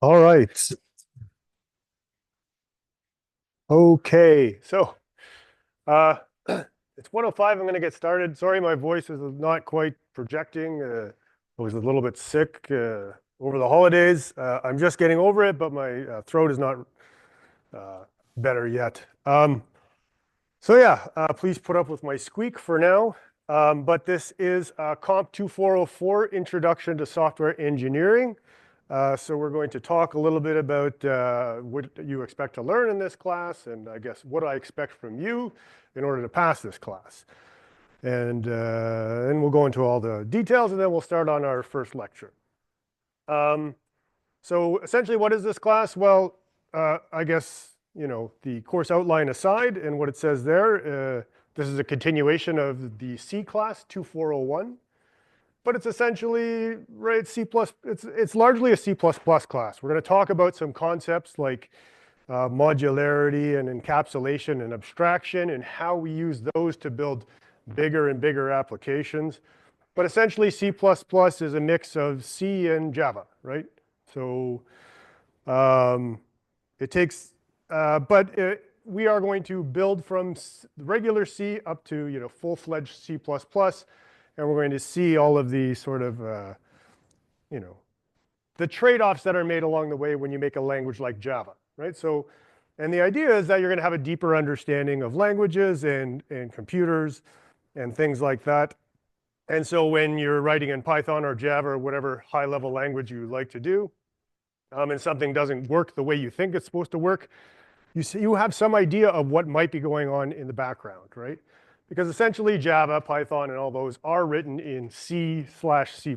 All right. Okay. Uh, it's 1:05. I'm going to get started. Sorry, my voice is not quite projecting. I was a little bit sick over the holidays. I'm just getting over it, but my throat is not better yet. Please put up with my squeak for now. But this is COMP2404 Introduction to Software Engineering. So we're going to talk a little bit about what you expect to learn in this class, and I guess what I expect from you in order to pass this class. And we'll go into all the details, and then we'll start on our first lecture. So essentially, what is this class? Well, I guess, the course outline aside and what it says there, this is a continuation of the C class 2401. But it's essentially, right, it's largely a C++ class. We're going to talk about some concepts like modularity and encapsulation and abstraction and how we use those to build bigger and bigger applications. But essentially, C++ is a mix of C and Java, right? So we are going to build from regular C up to, full-fledged C++. And we're going to see all of the sort of, the trade-offs that are made along the way when you make a language like Java, right? So, and the idea is that you're going to have a deeper understanding of languages and computers and things like that. And so when you're writing in Python or Java or whatever high-level language you like to do, and something doesn't work the way you think it's supposed to work, you have some idea of what might be going on in the background, right? Because essentially Java, Python, and all those are written in C/C++.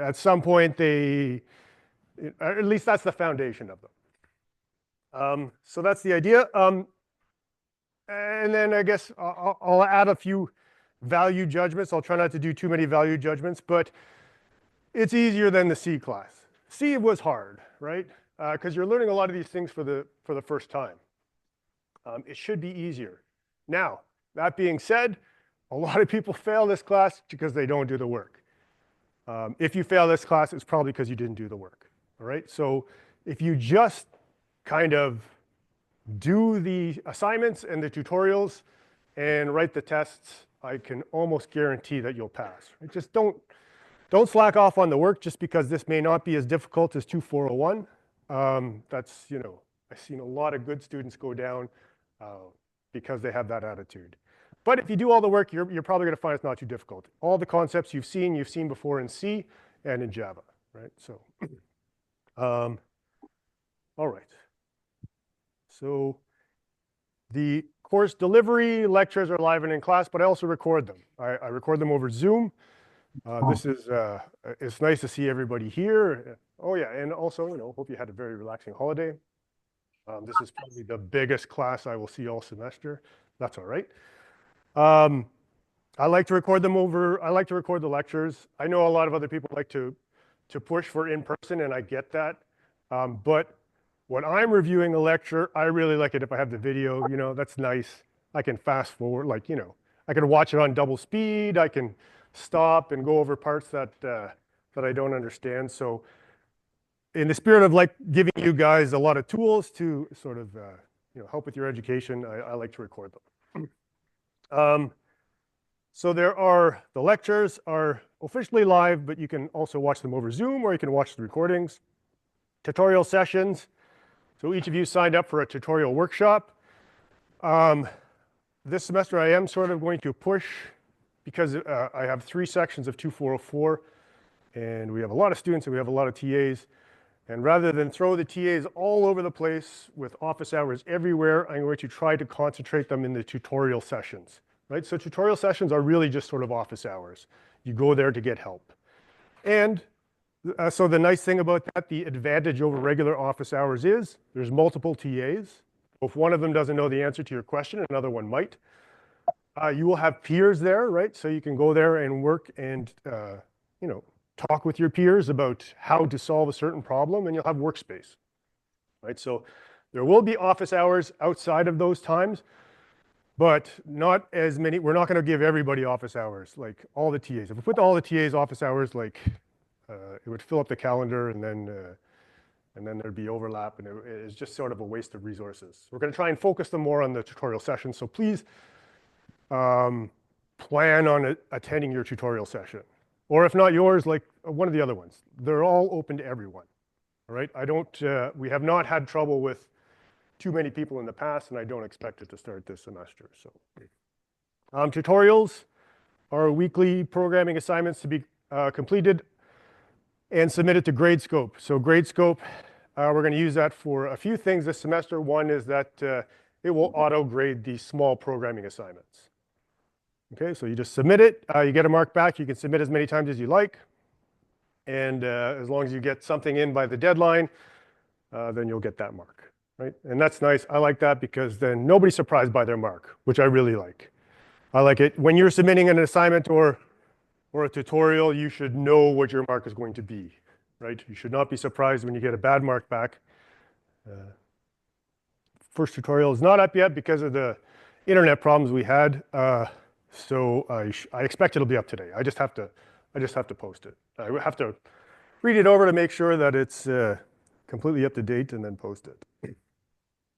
At some point at least that's the foundation of them. So that's the idea. And then I guess I'll add a few value judgments. I'll try not to do too many value judgments, but it's easier than the C class. C was hard, right? Because you're learning a lot of these things for the first time. It should be easier. Now, that being said, a lot of people fail this class because they don't do the work. If you fail this class, it's probably because you didn't do the work. All right? So if you just kind of do the assignments and the tutorials and write the tests, I can almost guarantee that you'll pass. Just don't slack off on the work just because this may not be as difficult as 2401. That's, I've seen a lot of good students go down because they have that attitude. But if you do all the work, you're probably going to find it's not too difficult. All the concepts you've seen before in C and in Java, right? So, all right. So the course delivery lectures are live and in class, but I also record them. I record them over Zoom. It's nice to see everybody here. Oh yeah, and also, hope you had a very relaxing holiday. This is probably the biggest class I will see all semester. That's all right. I like to record the lectures. I know a lot of other people like to push for in-person, and I get that. But when I'm reviewing a lecture, I really like it if I have the video, that's nice. I can fast forward, I can watch it on double speed. I can stop and go over parts that I don't understand. So in the spirit of giving you guys a lot of tools to sort of help with your education, I like to record them. So the lectures are officially live, but you can also watch them over Zoom or you can watch the recordings. Tutorial sessions. So each of you signed up for a tutorial workshop. This semester I am sort of going to push because I have 3 sections of 2404 and we have a lot of students and we have a lot of TAs. And rather than throw the TAs all over the place with office hours everywhere, I'm going to try to concentrate them in the tutorial sessions, right? So tutorial sessions are really just sort of office hours. You go there to get help. And so the nice thing about that, the advantage over regular office hours is there's multiple TAs. If one of them doesn't know the answer to your question, another one might. You will have peers there, right? So you can go there and work and, talk with your peers about how to solve a certain problem, and you'll have workspace, right? So there will be office hours outside of those times, but not as many. We're not going to give everybody office hours, like all the TAs. If we put all the TAs office hours, like it would fill up the calendar, and then there'd be overlap, and it's just sort of a waste of resources. We're going to try and focus them more on the tutorial session. So please plan on attending your tutorial session, or if not yours, like one of the other ones. They're all open to everyone. All right. We have not had trouble with too many people in the past, and I don't expect it to start this semester. So, tutorials are weekly programming assignments to be completed and submitted to Gradescope. So Gradescope, we're going to use that for a few things this semester. One is that it will auto-grade these small programming assignments. Okay, so you just submit it, you get a mark back. You can submit as many times as you like, and as long as you get something in by the deadline, then you'll get that mark. Right? And that's nice. I like that because then nobody's surprised by their mark, which I really like. I like it. When you're submitting an assignment or a tutorial, you should know what your mark is going to be, right? You should not be surprised when you get a bad mark back. First tutorial is not up yet because of the internet problems we had. So I expect it'll be up today. I just have to post it. I have to read it over to make sure that it's completely up to date and then post it.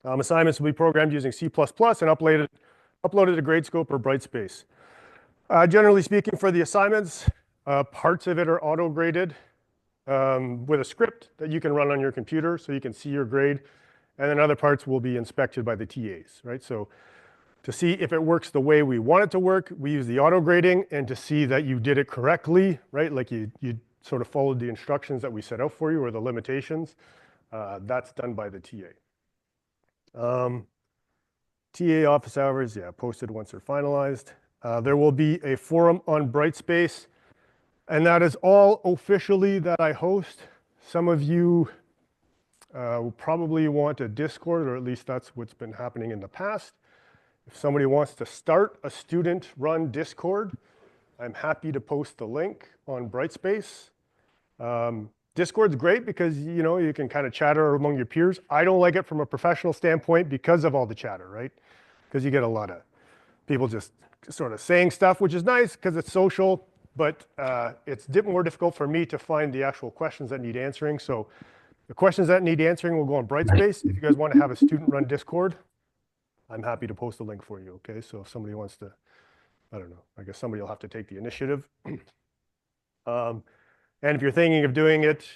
Assignments will be programmed using C++ and uploaded to Gradescope or Brightspace. Generally speaking, for the assignments, parts of it are auto-graded with a script that you can run on your computer so you can see your grade, and then other parts will be inspected by the TAs, right? So to see if it works the way we want it to work, we use the auto-grading, and to see that you did it correctly, right? Like you sort of followed the instructions that we set out for you, or the limitations, that's done by the TA. TA office hours, yeah, posted once they're finalized. There will be a forum on Brightspace, and that is all officially that I host. Some of you will probably want a Discord, or at least that's what's been happening in the past. If somebody wants to start a student-run Discord, I'm happy to post the link on Brightspace. Discord's great because, you know, you can kind of chatter among your peers. I don't like it from a professional standpoint because of all the chatter, right? Because you get a lot of people just sort of saying stuff, which is nice because it's social, but it's more difficult for me to find the actual questions that need answering. So the questions that need answering will go on Brightspace. If you guys want to have a student-run Discord, I'm happy to post a link for you, okay? So if somebody wants to, I don't know, I guess somebody will have to take the initiative. And if you're thinking of doing it,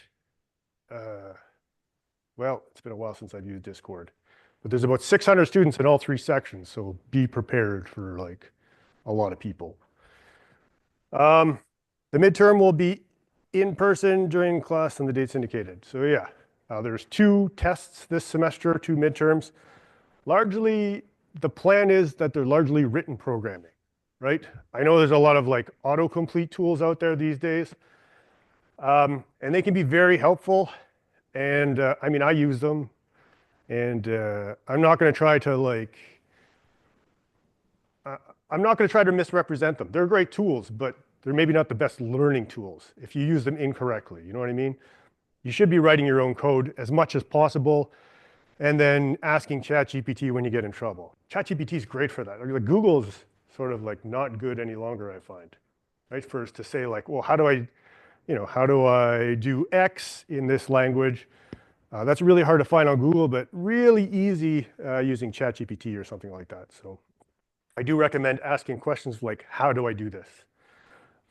well, it's been a while since I've used Discord, but there's about 600 students in all 3 sections, so be prepared for like a lot of people. The midterm will be in person during class and the dates indicated. So yeah, there's 2 tests this semester, 2 midterms. Largely, the plan is that they're largely written programming, right? I know there's a lot of like autocomplete tools out there these days. And they can be very helpful. And I mean, I use them. And I'm not going to try to like, I'm not going to try to misrepresent them. They're great tools, but they're maybe not the best learning tools if you use them incorrectly. You know what I mean? You should be writing your own code as much as possible, and then asking ChatGPT when you get in trouble. ChatGPT is great for that. Like Google's sort of like not good any longer, I find, right? First to say like, well, how do I do X in this language? That's really hard to find on Google, but really easy using ChatGPT or something like that. So I do recommend asking questions like, how do I do this?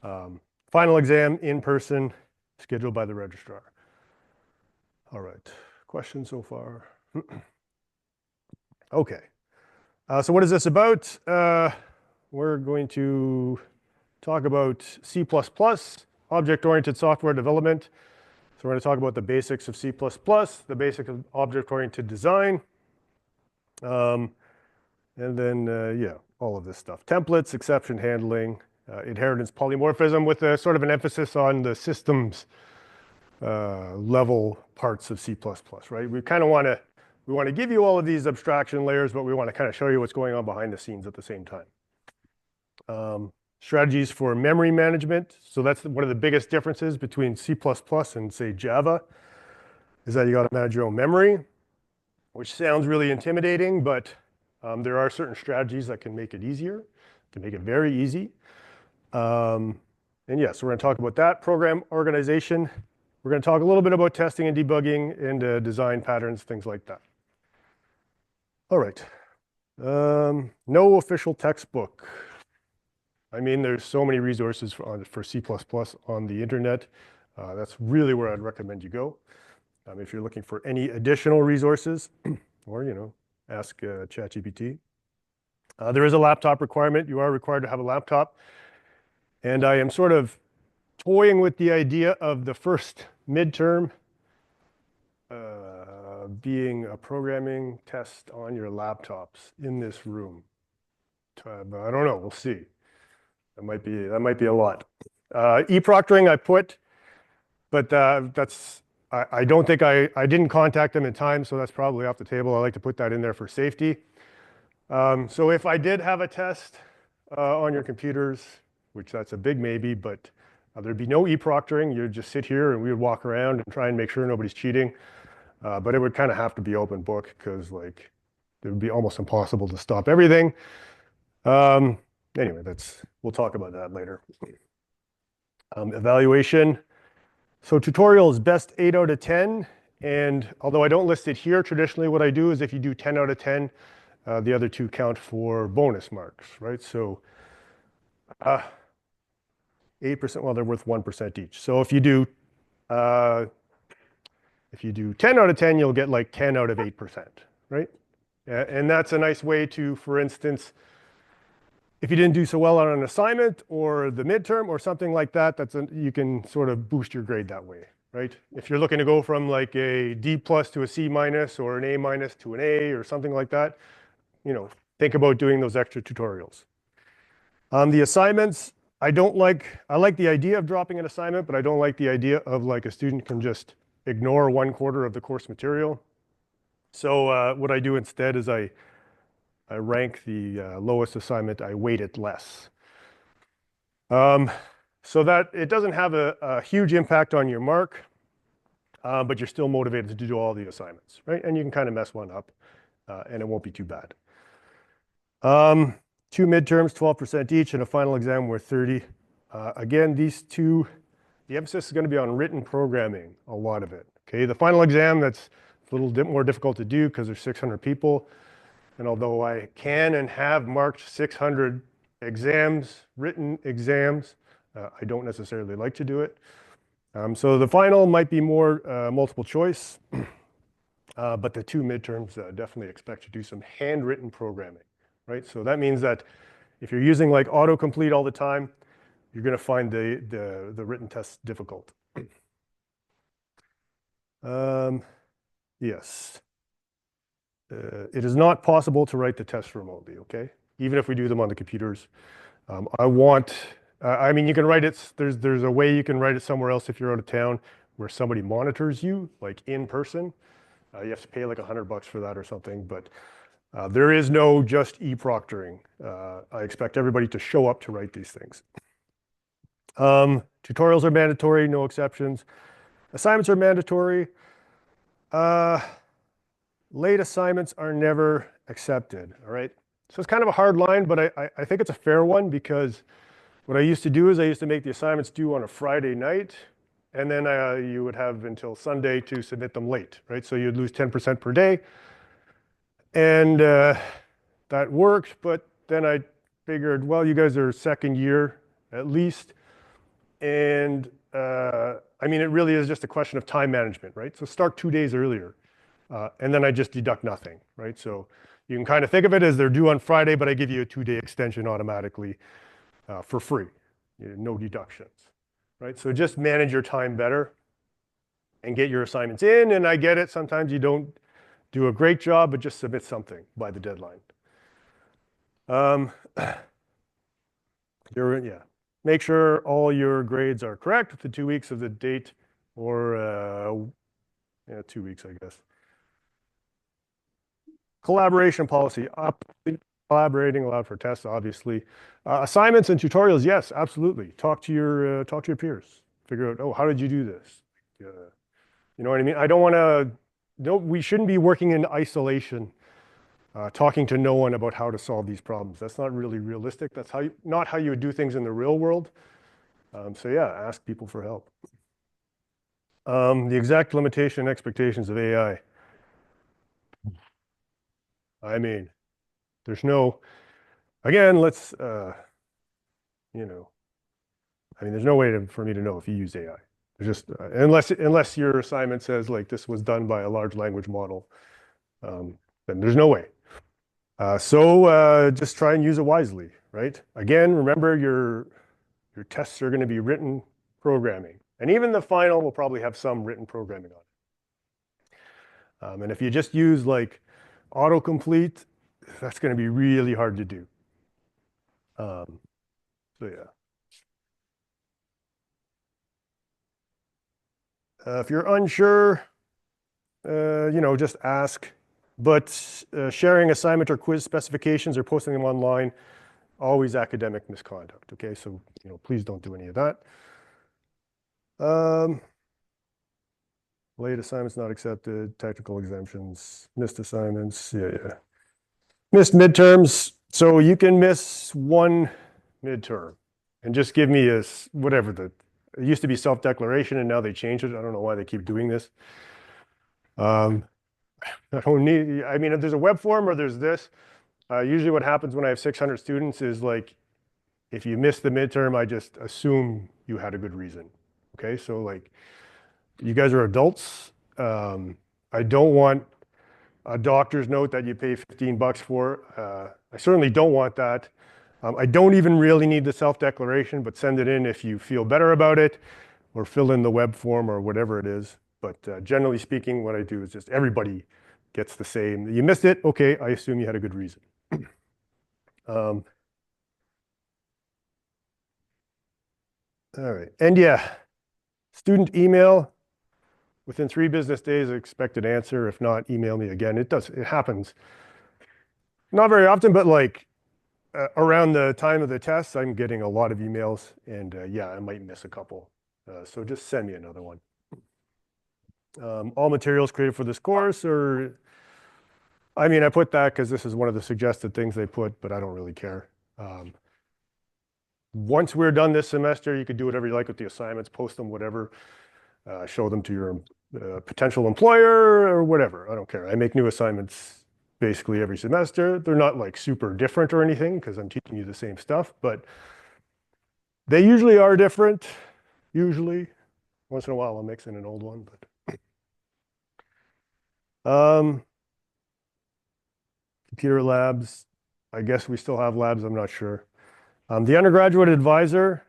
Final exam in person, scheduled by the registrar. All right, questions so far? Okay, so what is this about? We're going to talk about C++, object-oriented software development. So we're going to talk about the basics of C++, the basics of object-oriented design, and then, yeah, all of this stuff. Templates, exception handling, inheritance polymorphism with a sort of an emphasis on the systems level parts of C++, right? We kind of want to give you all of these abstraction layers, but we want to kind of show you what's going on behind the scenes at the same time. Strategies for memory management. So that's one of the biggest differences between C++ and say Java, is that you got to manage your own memory, which sounds really intimidating, but There are certain strategies that can make it easier, can make it very easy. And yes, we're going to talk about that. Program organization. We're going to talk a little bit about testing and debugging and design patterns, things like that. All right. No official textbook. I mean, there's so many resources for C++ on the internet. That's really where I'd recommend you go. If you're looking for any additional resources, or, ask ChatGPT. There is a laptop requirement. You are required to have a laptop. And I am sort of toying with the idea of the first midterm being a programming test on your laptops in this room. But I don't know. We'll see. That might be a lot. E-proctoring I put, but I don't think I didn't contact them in time, so that's probably off the table. I like to put that in there for safety. So if I did have a test on your computers, which that's a big maybe, but there'd be no e-proctoring. You'd just sit here and we would walk around and try and make sure nobody's cheating. But it would kind of have to be open book because it would be almost impossible to stop everything. Anyway, we'll talk about that later. Evaluation. So tutorial is best 8 out of 10. And although I don't list it here, traditionally what I do is if you do 10 out of 10, the other two count for bonus marks, right? So 8%, well, they're worth 1% each. So if you do 10 out of 10, you'll get like 10 out of 8%, right? And that's a nice way to, for instance, if you didn't do so well on an assignment or the midterm or something like that, you can sort of boost your grade that way, right? If you're looking to go from like a D plus to a C minus or an A minus to an A or something like that, think about doing those extra tutorials. The assignments, I like the idea of dropping an assignment, but I don't like the idea of like a student can just ignore 1/4 of the course material. So what I do instead is I rank the lowest assignment, I weight it less. So that it doesn't have a huge impact on your mark, but you're still motivated to do all the assignments, right? And you can kind of mess one up and it won't be too bad. 2 midterms, 12% each, and a final exam worth 30. Again, these two, the emphasis is going to be on written programming, a lot of it. Okay, the final exam, that's a little bit more difficult to do because there's 600 people. And although I can and have marked 600 exams, written exams, I don't necessarily like to do it. So the final might be more multiple choice, but the 2 midterms definitely expect you to do some handwritten programming, right? So that means that if you're using like autocomplete all the time, you're going to find the written tests difficult. Yes. It is not possible to write the tests remotely, okay? Even if we do them on the computers. I mean, you can write it, there's a way you can write it somewhere else if you're out of town where somebody monitors you, like in person. You have to pay like $100 for that or something, but there is no just e-proctoring. I expect everybody to show up to write these things. Tutorials are mandatory, no exceptions. Assignments are mandatory. Late assignments are never accepted, all right? So it's kind of a hard line, but I think it's a fair one because what I used to do is I used to make the assignments due on a Friday night, and then you would have until Sunday to submit them late, right? So you'd lose 10% per day. And that worked, but then I figured, well, you guys are second year at least. And I mean, it really is just a question of time management, right? So start 2 days earlier. And then I just deduct nothing, right? So you can kind of think of it as they're due on Friday, but I give you a 2-day extension automatically for free, no deductions, right? So just manage your time better and get your assignments in. And I get it, sometimes you don't do a great job, but just submit something by the deadline. Make sure all your grades are correct within 2 weeks of the date, or 2 weeks, I guess. Collaboration policy, collaborating allowed for tests, obviously. Assignments and tutorials, yes, absolutely. Talk to your peers. Figure out, oh, how did you do this? You know what I mean? I don't want to. No, we shouldn't be working in isolation talking to no one about how to solve these problems. That's not really realistic. That's not how you would do things in the real world. So yeah, ask people for help. The exact limitation and expectations of AI. I mean, there's no, again, let's, you know, I mean, there's no way for me to know if you use AI. There's just, unless your assignment says like this was done by a large language model, then there's no way. So just try and use it wisely, right? Again, remember your tests are going to be written programming. And even the final will probably have some written programming on it. And if you just use like autocomplete, that's going to be really hard to do. So yeah. If you're unsure, just ask. But sharing assignment or quiz specifications or posting them online, always academic misconduct. Okay, so please don't do any of that. Late assignments not accepted, technical exemptions, missed assignments, yeah. Missed midterms, so you can miss one midterm and just give me it used to be self-declaration and now they changed it. I don't know why they keep doing this. I mean, if there's a web form or there's this, usually what happens when I have 600 students is like, if you miss the midterm, I just assume you had a good reason. Okay, so like, you guys are adults. I don't want a doctor's note that you pay $15 for. I certainly don't want that. I don't even really need the self-declaration, but send it in if you feel better about it, or fill in the web form or whatever it is. But generally speaking, what I do is just everybody gets the same. You missed it, okay, I assume you had a good reason. All right, and yeah, student email. Within 3 business days, expected answer. If not, email me again. It happens. Not very often, but like around the time of the test, I'm getting a lot of emails and yeah, I might miss a couple. So just send me another one. All materials created for this course, I mean, I put that because this is one of the suggested things they put, but I don't really care. Once we're done this semester, you could do whatever you like with the assignments, post them, whatever, show them to your potential employer or whatever. I don't care. I make new assignments basically every semester. They're not like super different or anything because I'm teaching you the same stuff, but they usually are different. Usually, once in a while I'll mix in an old one, but computer labs. I guess we still have labs. I'm not sure. The undergraduate advisor.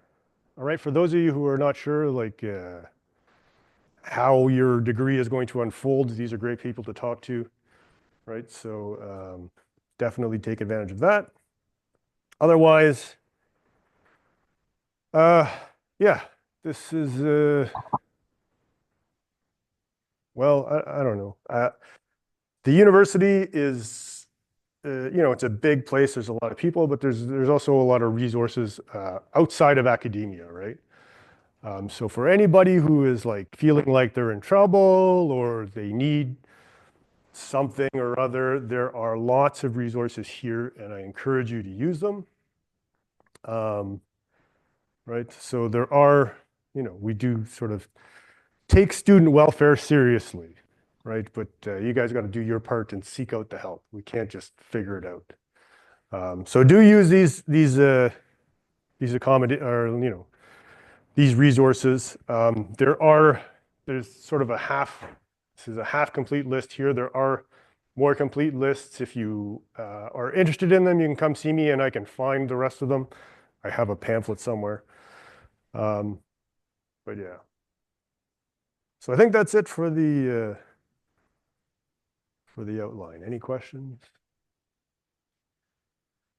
All right, for those of you who are not sure, like how your degree is going to unfold, these are great people to talk to, right? So definitely take advantage of that. Otherwise, yeah, this is, well, I don't know. The university is, it's a big place. There's a lot of people, but there's also a lot of resources outside of academia, right? So for anybody who is like feeling like they're in trouble or they need something or other, there are lots of resources here, and I encourage you to use them. Right? So there are, we do sort of take student welfare seriously, right? But you guys got to do your part and seek out the help. We can't just figure it out. So do use these these resources. There's sort of this is a half complete list here. There are more complete lists. If you are interested in them, you can come see me and I can find the rest of them. I have a pamphlet somewhere. But yeah. So I think that's it for the outline. Any questions?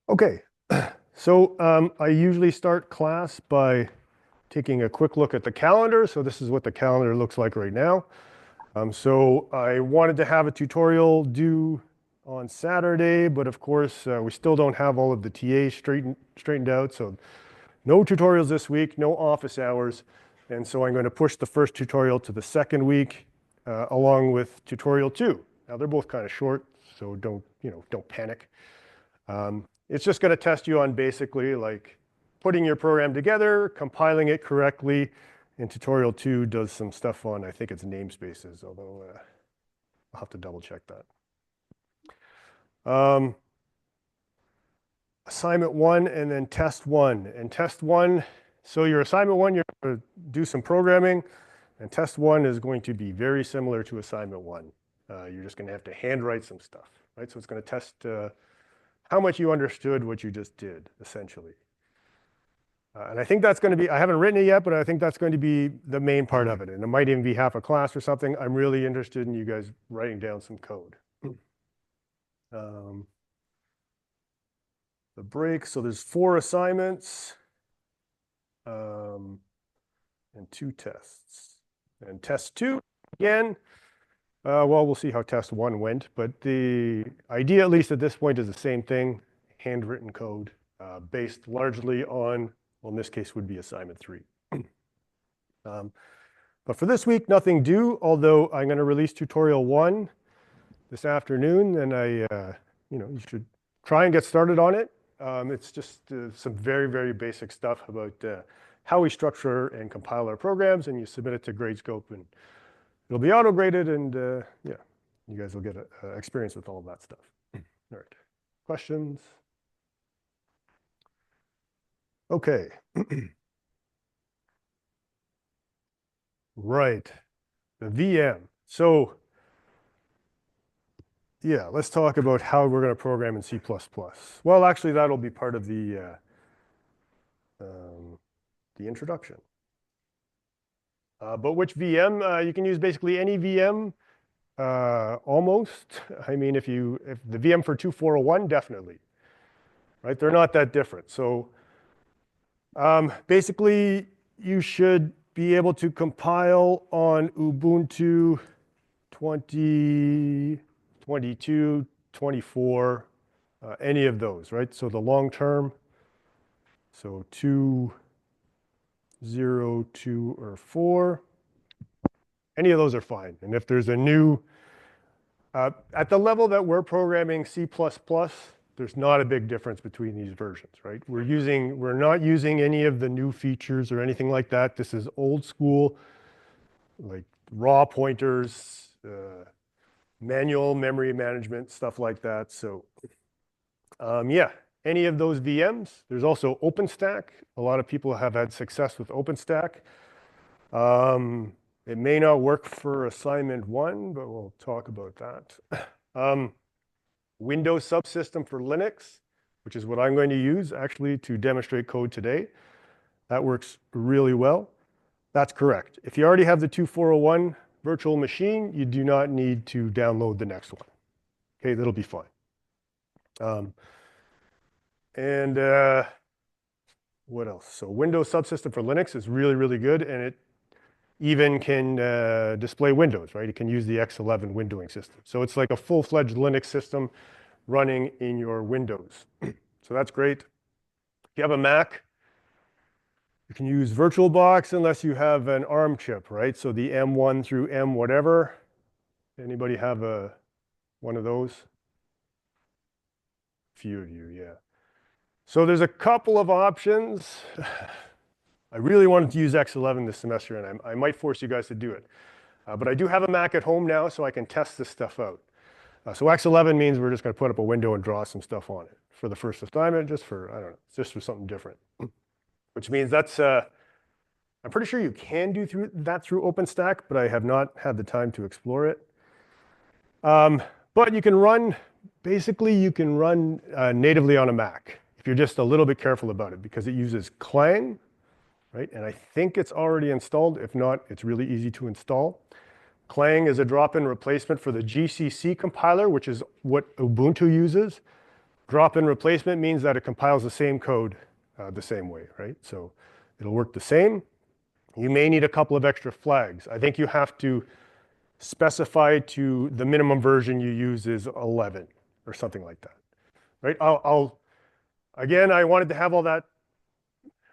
Okay. So I usually start class by taking a quick look at the calendar. So this is what the calendar looks like right now. So I wanted to have a tutorial due on Saturday, but of course we still don't have all of the TAs straightened out. So no tutorials this week, no office hours. And so I'm going to push the first tutorial to the second week along with tutorial 2. Now they're both kind of short, So don't panic. It's just going to test you on basically like putting your program together, compiling it correctly. And tutorial 2 does some stuff on, I think it's namespaces, although I'll have to double check that. Assignment 1 and then test 1. And test 1, so your assignment 1, you're going to do some programming, and test 1 is going to be very similar to assignment 1. You're just going to have to handwrite some stuff, right? So it's going to test how much you understood what you just did, essentially. And I think that's going to be, I haven't written it yet, but I think that's going to be the main part of it. And it might even be half a class or something. I'm really interested in you guys writing down some code. The break, so there's 4 assignments and 2 tests. And test 2, again, well, we'll see how test 1 went, but the idea, at least at this point, is the same thing, handwritten code, based largely on, well, in this case would be assignment 3. But for this week, nothing due, although I'm going to release tutorial 1 this afternoon, and you should try and get started on it. It's just some very, very basic stuff about how we structure and compile our programs, and you submit it to Gradescope, and it'll be auto-graded, and yeah, you guys will get experience with all of that stuff. All right, questions? Okay. Right, the VM. So yeah, let's talk about how we're going to program in C++. Well, actually, that'll be part of the introduction. But which VM? You can use basically any VM, almost. I mean, if the VM for 2401, definitely. Right? They're not that different. So basically, you should be able to compile on Ubuntu 20, 22, 24, any of those, right? So the long term, so 2, 0, 2, or 4, any of those are fine. And if there's a new, at the level that we're programming C++, there's not a big difference between these versions, right? We're not using any of the new features or anything like that. This is old school, like raw pointers, manual memory management, stuff like that. So yeah, any of those VMs. There's also OpenStack. A lot of people have had success with OpenStack. It may not work for assignment 1, but we'll talk about that. Windows subsystem for Linux, which is what I'm going to use actually to demonstrate code today. That works really well. That's correct. If you already have the 2401 virtual machine, you do not need to download the next one. Okay, that'll be fine. What else? So Windows subsystem for Linux is really, really good, and it even can display Windows, right? It can use the X11 windowing system. So it's like a full-fledged Linux system running in your Windows. So that's great. If you have a Mac, you can use VirtualBox unless you have an ARM chip, right? So the M1 through M whatever. Anybody have one of those? Few of you, yeah. So there's a couple of options. I really wanted to use X11 this semester, and I might force you guys to do it. But I do have a Mac at home now, so I can test this stuff out. So X11 means we're just going to put up a window and draw some stuff on it for the first assignment, just for, I don't know, just for something different. Which means that's, I'm pretty sure you can do that through OpenStack, but I have not had the time to explore it. But you can run, basically you can run natively on a Mac, if you're just a little bit careful about it, because it uses Clang, right? And I think it's already installed. If not, it's really easy to install. Clang is a drop-in replacement for the GCC compiler, which is what Ubuntu uses. Drop-in replacement means that it compiles the same code the same way, right? So it'll work the same. You may need a couple of extra flags. I think you have to specify to the minimum version you use is 11 or something like that, right? Again, I wanted to have all that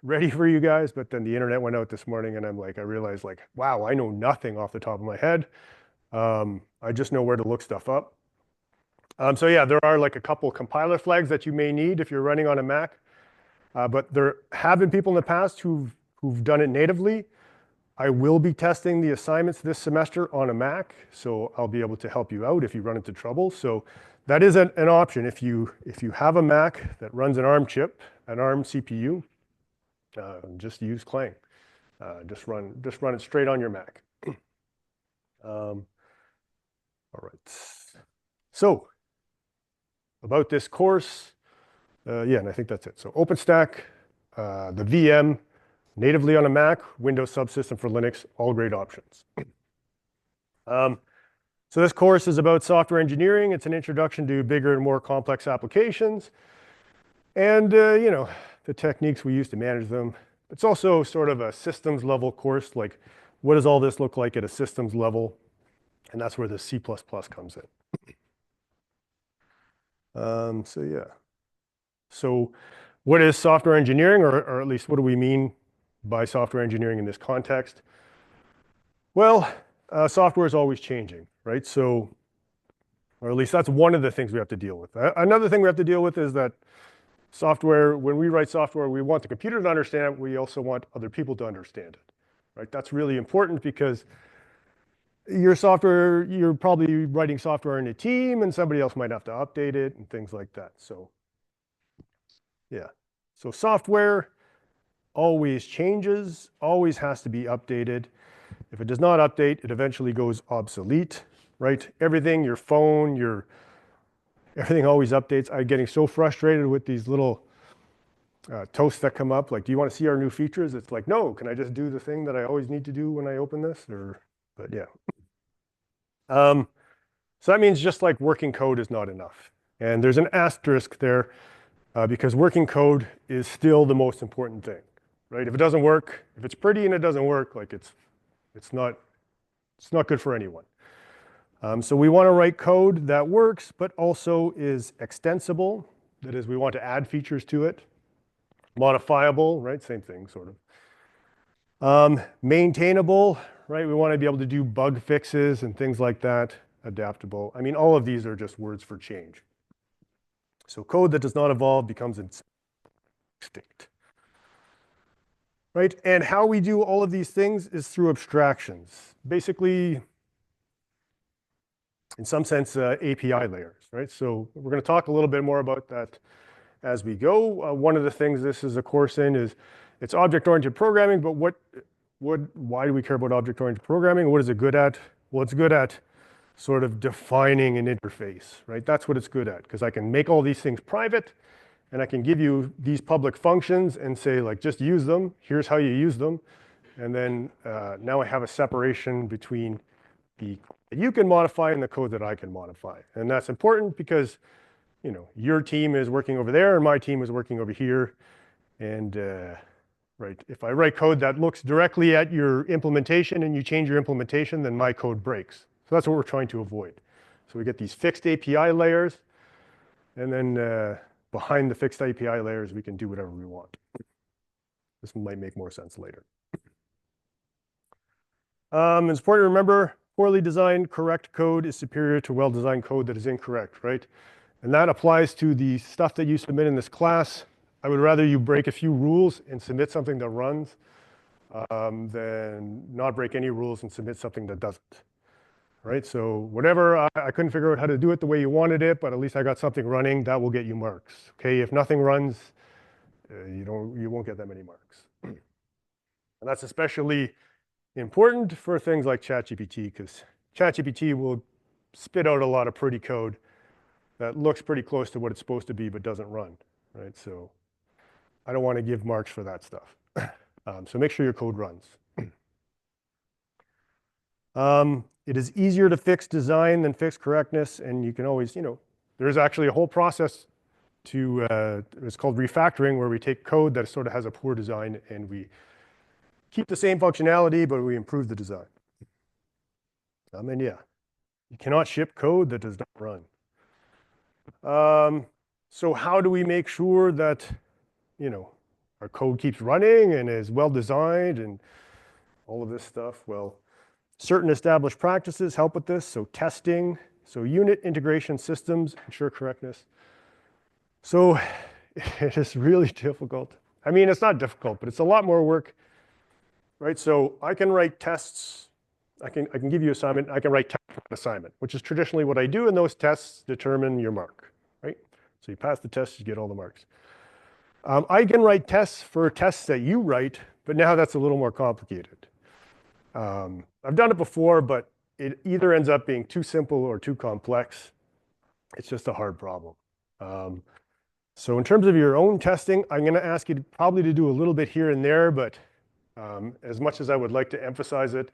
ready for you guys, but then the internet went out this morning and I realized like, wow, I know nothing off the top of my head. I just know where to look stuff up. So yeah, there are like a couple compiler flags that you may need if you're running on a Mac, but there have been people in the past who've done it natively. I will be testing the assignments this semester on a Mac, so I'll be able to help you out if you run into trouble. So that is an option. If you have a Mac that runs an ARM chip, an ARM CPU, just use Clang. Just run it straight on your Mac. All right. So about this course, yeah, and I think that's it. So OpenStack, the VM, natively on a Mac, Windows subsystem for Linux, all great options. So this course is about software engineering. It's an introduction to bigger and more complex applications, and you know, the techniques we use to manage them. It's also sort of a systems level course, like what does all this look like at a systems level? And that's where the C++ comes in. So yeah. So what is software engineering, or at least what do we mean by software engineering in this context? Well, software is always changing, right? So, or at least that's one of the things we have to deal with. Another thing we have to deal with is that software, when we write software, we want the computer to understand it. We also want other people to understand it, right? That's really important because your software, you're probably writing software in a team and somebody else might have to update it and things like that. So yeah, so software always changes, always has to be updated. If it does not update, it eventually goes obsolete, right? Everything, your phone, everything always updates. I'm getting so frustrated with these little toasts that come up, like, do you want to see our new features? It's like, no, can I just do the thing that I always need to do when I open this? But yeah. So that means just like working code is not enough. And there's an asterisk there because working code is still the most important thing, right? If it doesn't work, if it's pretty and it doesn't work, like it's not good for anyone. So we want to write code that works, but also is extensible. That is, we want to add features to it. Modifiable, right? Same thing, sort of. Maintainable, right? We want to be able to do bug fixes and things like that. Adaptable. I mean, all of these are just words for change. So code that does not evolve becomes extinct. Right? And how we do all of these things is through abstractions. Basically, in some sense, API layers, right? So we're going to talk a little bit more about that as we go. One of the things this is a course in is it's object-oriented programming, but why do we care about object-oriented programming? What is it good at? Well, it's good at sort of defining an interface, right? That's what it's good at, because I can make all these things private, and I can give you these public functions and say, like, just use them. Here's how you use them. And then now I have a separation between the code that you can modify and the code that I can modify. And that's important because, you know, your team is working over there and my team is working over here. And right, if I write code that looks directly at your implementation and you change your implementation, then my code breaks. So that's what we're trying to avoid. So we get these fixed API layers, and then behind the fixed API layers, we can do whatever we want. This might make more sense later. It's important to remember, poorly designed, correct code is superior to well-designed code that is incorrect, right? And that applies to the stuff that you submit in this class. I would rather you break a few rules and submit something that runs than not break any rules and submit something that doesn't. Right, so whatever, I couldn't figure out how to do it the way you wanted it, but at least I got something running, that will get you marks. Okay, if nothing runs, you won't get that many marks. And that's especially important for things like ChatGPT, because ChatGPT will spit out a lot of pretty code that looks pretty close to what it's supposed to be, but doesn't run, right? So I don't want to give marks for that stuff. So make sure your code runs. It is easier to fix design than fix correctness, and you can always, you know, there's actually a whole process to, it's called refactoring, where we take code that sort of has a poor design and we keep the same functionality, but we improve the design. And yeah, you cannot ship code that does not run. So how do we make sure that, you know, our code keeps running and is well designed and all of this stuff? Well, certain established practices help with this. So testing, So unit integration systems, ensure correctness. So it is really difficult. I mean, it's not difficult, but it's a lot more work, right? So I can write tests. I can give you assignment. I can write tests for an assignment, which is traditionally what I do, and those tests determine your mark, right? So you pass the test, you get all the marks. I can write tests for tests that you write, but now that's a little more complicated. I've done it before, but it either ends up being too simple or too complex. It's just a hard problem. So in terms of your own testing, I'm going to ask you probably to do a little bit here and there, but as much as I would like to emphasize it,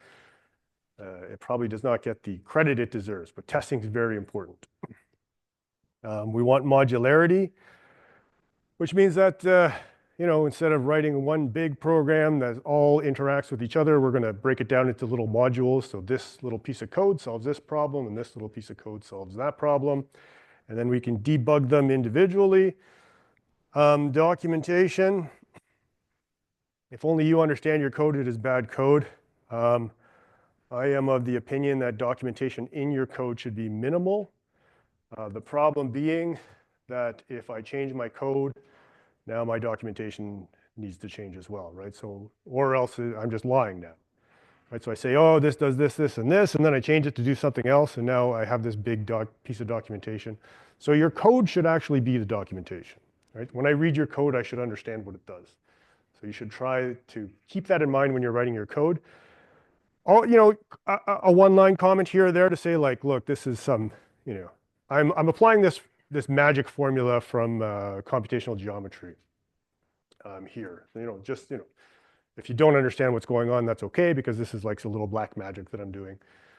it probably does not get the credit it deserves, but testing is very important. We want modularity, which means that instead of writing one big program that all interacts with each other, we're going to break it down into little modules. So this little piece of code solves this problem, and this little piece of code solves that problem. And then we can debug them individually. Documentation. If only you understand your code, it is bad code. I am of the opinion that documentation in your code should be minimal. The problem being that if I change my code, now my documentation needs to change as well, right? So, or else I'm just lying now, right? So I say, oh, this does this, this, and this, and then I change it to do something else, and now I have this big piece of documentation. So your code should actually be the documentation, right? When I read your code, I should understand what it does. So you should try to keep that in mind when you're writing your code. A one-line comment here or there to say like, look, this is some, I'm applying this magic formula from computational geometry here. If you don't understand what's going on, that's okay, because this is like a little black magic that I'm doing.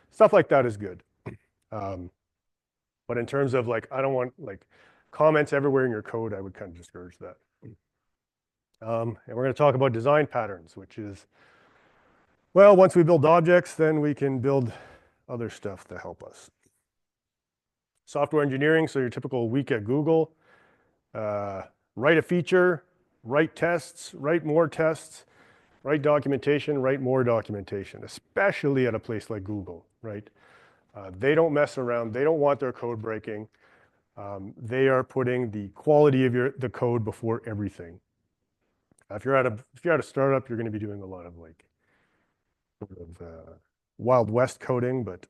Stuff like that is good. But in terms of like, I don't want like comments everywhere in your code, I would kind of discourage that. And we're going to talk about design patterns, which is, well, once we build objects, then we can build other stuff to help us. Software engineering, so your typical week at Google. Write a feature, write tests, write more tests, write documentation, write more documentation, especially at a place like Google, right? They don't mess around. They don't want their code breaking. They are putting the quality of the code before everything. If you're at a startup, you're going to be doing a lot of like sort of Wild West coding, but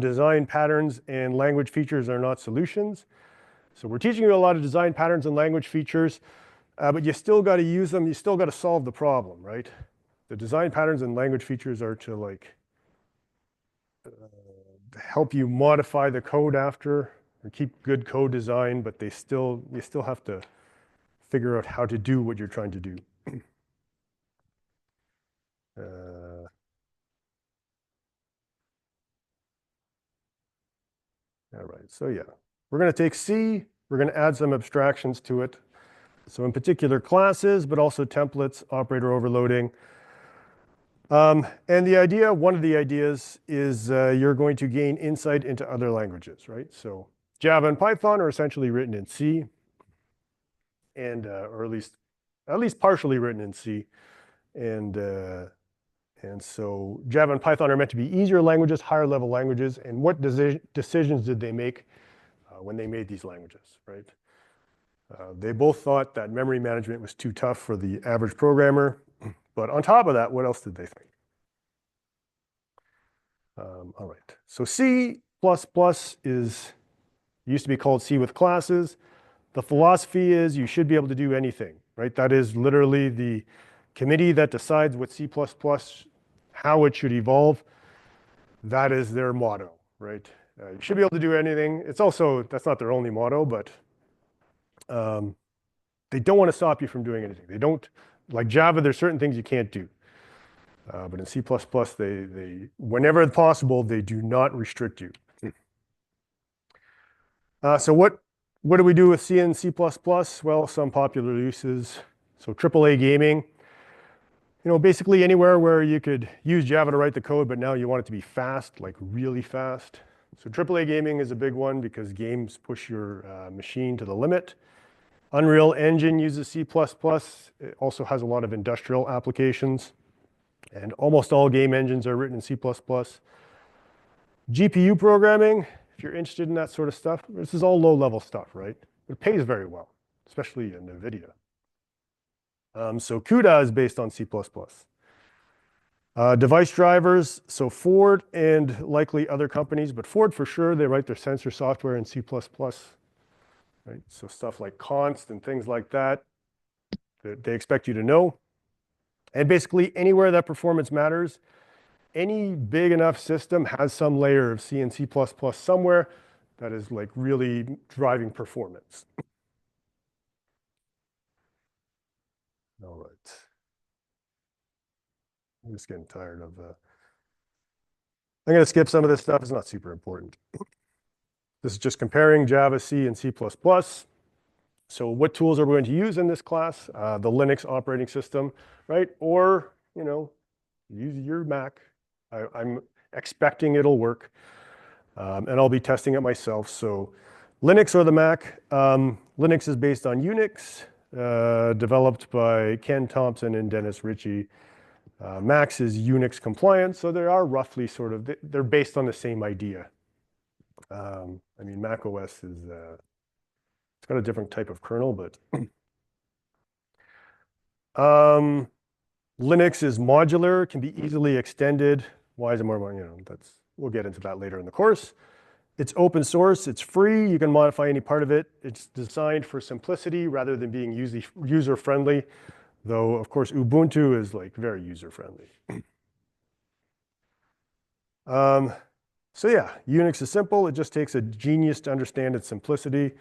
design patterns and language features are not solutions. So we're teaching you a lot of design patterns and language features, but you still got to use them. You still got to solve the problem, right? The design patterns and language features are to like help you modify the code after, or keep good code design, but you still have to figure out how to do what you're trying to do. All right, so yeah, we're going to take C, we're going to add some abstractions to it. So in particular classes, but also templates, operator overloading. And one of the ideas is you're going to gain insight into other languages, right? So Java and Python are essentially written in C, and or at least partially written in C. And so Java and Python are meant to be easier languages, higher level languages. And what decisions did they make when they made these languages, right? They both thought that memory management was too tough for the average programmer. But on top of that, what else did they think? All right, so C++ used to be called C with classes. The philosophy is you should be able to do anything, right? That is literally the committee that decides what C++, how it should evolve. That is their motto, right? You should be able to do anything. It's also, that's not their only motto, but they don't want to stop you from doing anything. They don't, like Java, there's certain things you can't do. But in C++, they whenever possible, they do not restrict you. So what do we do with C and C++? Well, some popular uses. So AAA gaming. Basically anywhere where you could use Java to write the code, but now you want it to be fast, like really fast. So AAA gaming is a big one because games push your machine to the limit. Unreal Engine uses C++. It also has a lot of industrial applications. And almost all game engines are written in C++. GPU programming, if you're interested in that sort of stuff, this is all low-level stuff, right? It pays very well, especially in NVIDIA. So CUDA is based on C++. Device drivers, so Ford and likely other companies, but Ford for sure, they write their sensor software in C++, right? So stuff like const and things like that, they expect you to know. And basically anywhere that performance matters, any big enough system has some layer of C and C++ somewhere that is like really driving performance. All right. I'm just getting tired of I'm going to skip some of this stuff. It's not super important. This is just comparing Java, C, and C++. So what tools are we going to use in this class? The Linux operating system, right? Or, use your Mac. I'm expecting it'll work. And I'll be testing it myself. So Linux or the Mac. Linux is based on Unix, developed by Ken Thompson and Dennis Ritchie. Macs is Unix compliant, so they are roughly sort of, they're based on the same idea. I mean, Mac OS is, it's got a different type of kernel, but Linux is modular, can be easily extended. Why is it more, we'll get into that later in the course. It's open source, it's free, you can modify any part of it. It's designed for simplicity rather than being user-friendly, though of course Ubuntu is like very user-friendly. So yeah, Unix is simple, it just takes a genius to understand its simplicity.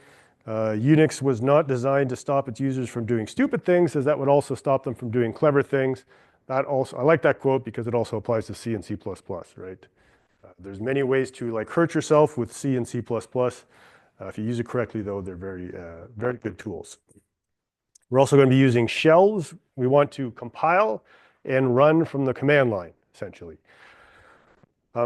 Unix was not designed to stop its users from doing stupid things, as that would also stop them from doing clever things. That also, I like that quote because it also applies to C and C++, right? There's many ways to like hurt yourself with C and C++. If you use it correctly, though, they're very, very good tools. We're also going to be using shells. We want to compile and run from the command line, essentially.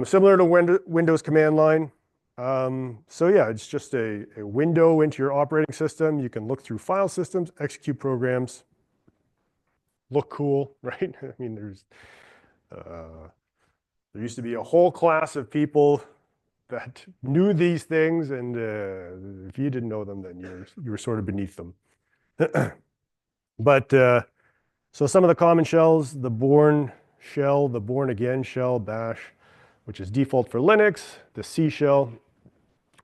Similar to Windows command line. So yeah, it's just a window into your operating system. You can look through file systems, execute programs, look cool, right? I mean, there used to be a whole class of people that knew these things, and if you didn't know them, then you were sort of beneath them. But so some of the common shells, the bourne shell, the bourne again shell, bash, which is default for Linux, the C shell.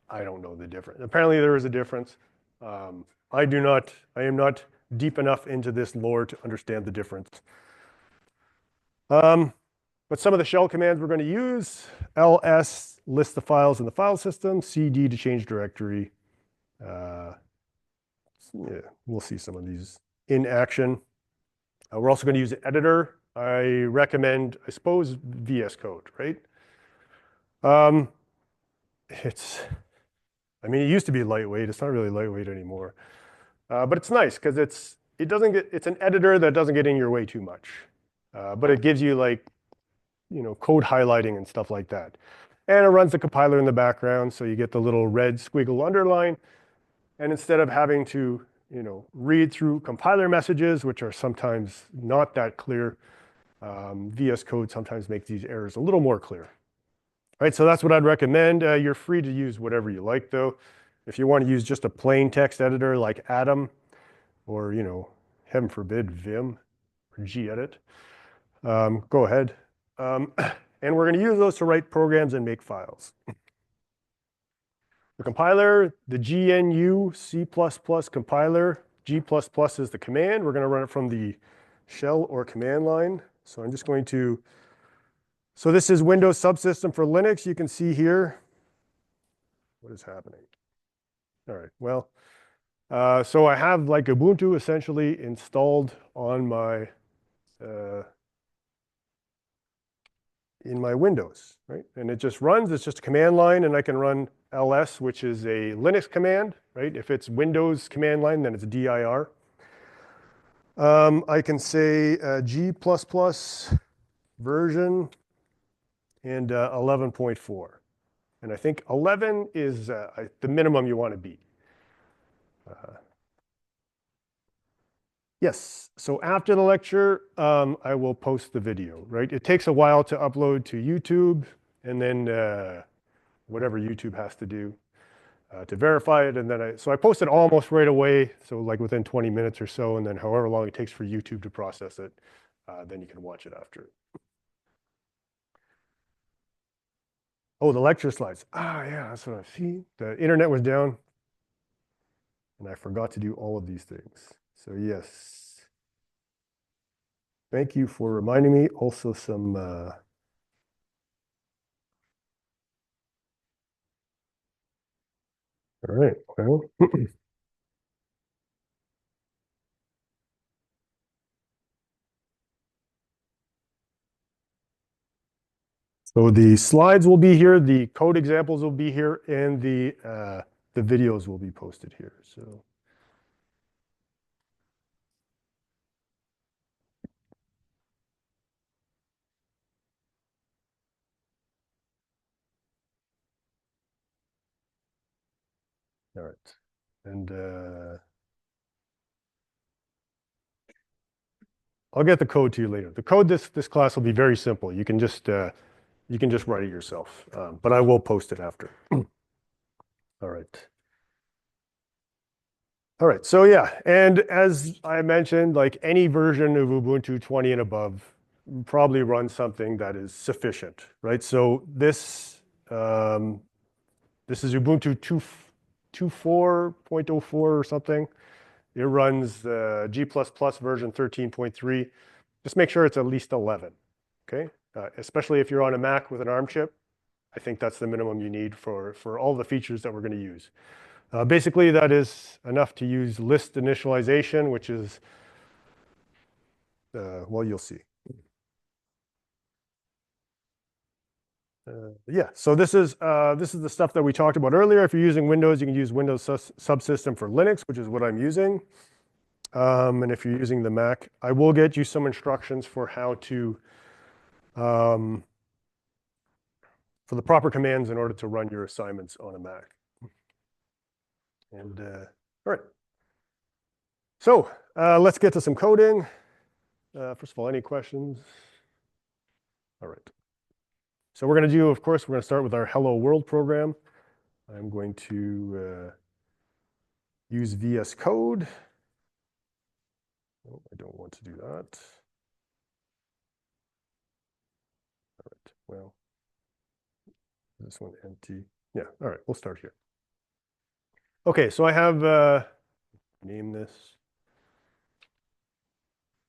I don't know the difference. Apparently there is a difference. I am not deep enough into this lore to understand the difference. But some of the shell commands we're going to use, ls lists the files in the file system, cd to change directory. Yeah, we'll see some of these in action. We're also going to use an editor. I recommend, I suppose, VS Code, right? I mean, it used to be lightweight. It's not really lightweight anymore. But it's nice because it's an editor that doesn't get in your way too much. But it gives you like, code highlighting and stuff like that. And it runs the compiler in the background, so you get the little red squiggle underline. And instead of having to, read through compiler messages, which are sometimes not that clear, VS Code sometimes makes these errors a little more clear. All right, so that's what I'd recommend. You're free to use whatever you like, though. If you want to use just a plain text editor like Atom, or, heaven forbid, Vim or gedit, go ahead. And we're going to use those to write programs and make files. The compiler, the GNU C++ compiler, G++ is the command. We're going to run it from the shell or command line. So I'm just going to, so this is Windows subsystem for Linux. You can see here, what is happening? All right, well, so I have like Ubuntu essentially installed on my, in my Windows, right? And it just runs, it's just a command line, and I can run ls, which is a Linux command, right? If it's Windows command line, then it's dir. I can say G++ version and 11.4. And I think 11 is the minimum you want to be. Yes, so after the lecture, I will post the video, right? It takes a while to upload to YouTube, and then whatever YouTube has to do to verify it. And then I posted almost right away, so like within 20 minutes or so, and then however long it takes for YouTube to process it, then you can watch it after. Oh, the lecture slides. Ah, yeah, that's what I see. The internet was down, and I forgot to do all of these things. So yes, thank you for reminding me. Also some, all right, well. So the slides will be here, the code examples will be here, and the videos will be posted here. So. All right. And I'll get the code to you later. The code this class will be very simple. You can just write it yourself, but I will post it after. All right. All right. So yeah, and as I mentioned, like any version of Ubuntu 20 and above probably runs something that is sufficient, right? So this is Ubuntu 2.4.04 or something. It runs G++ version 13.3. Just make sure it's at least 11, okay? Especially if you're on a Mac with an ARM chip, I think that's the minimum you need for all the features that we're going to use. Basically, that is enough to use list initialization, which is, well, you'll see. Yeah, so this is the stuff that we talked about earlier. If you're using Windows, you can use Windows Subsystem for Linux, which is what I'm using. And if you're using the Mac, I will get you some instructions for how to, for the proper commands in order to run your assignments on a Mac. And all right. So let's get to some coding. First of all, any questions? All right. So we're going to do, of course, we're going to start with our Hello World program. I'm going to use VS Code. Oh, I don't want to do that. All right, well, this one empty. Yeah, all right, we'll start here. Okay, so I have, name this.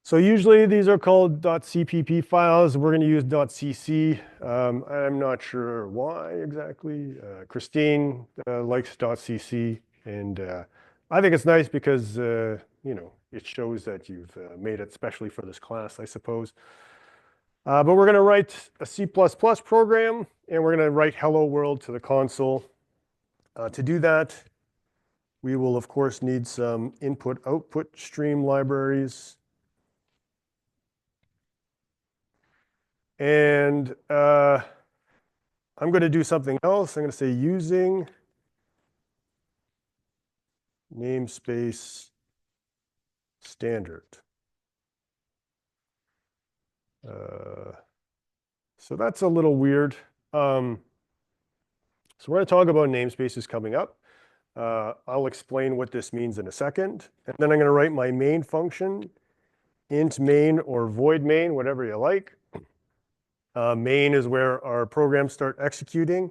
So usually these are called .cpp files. We're going to use .cc. I'm not sure why exactly. Christine likes .cc, and I think it's nice because you know, it shows that you've made it specially for this class, I suppose. But we're going to write a C++ program, and we're going to write hello world to the console. To do that, we will, of course, need some input-output stream libraries. And I'm going to do something else. I'm going to say using namespace standard. So that's a little weird. So we're going to talk about namespaces coming up. I'll explain what this means in a second. And then I'm going to write my main function, int main or void main, whatever you like. Main is where our programs start executing.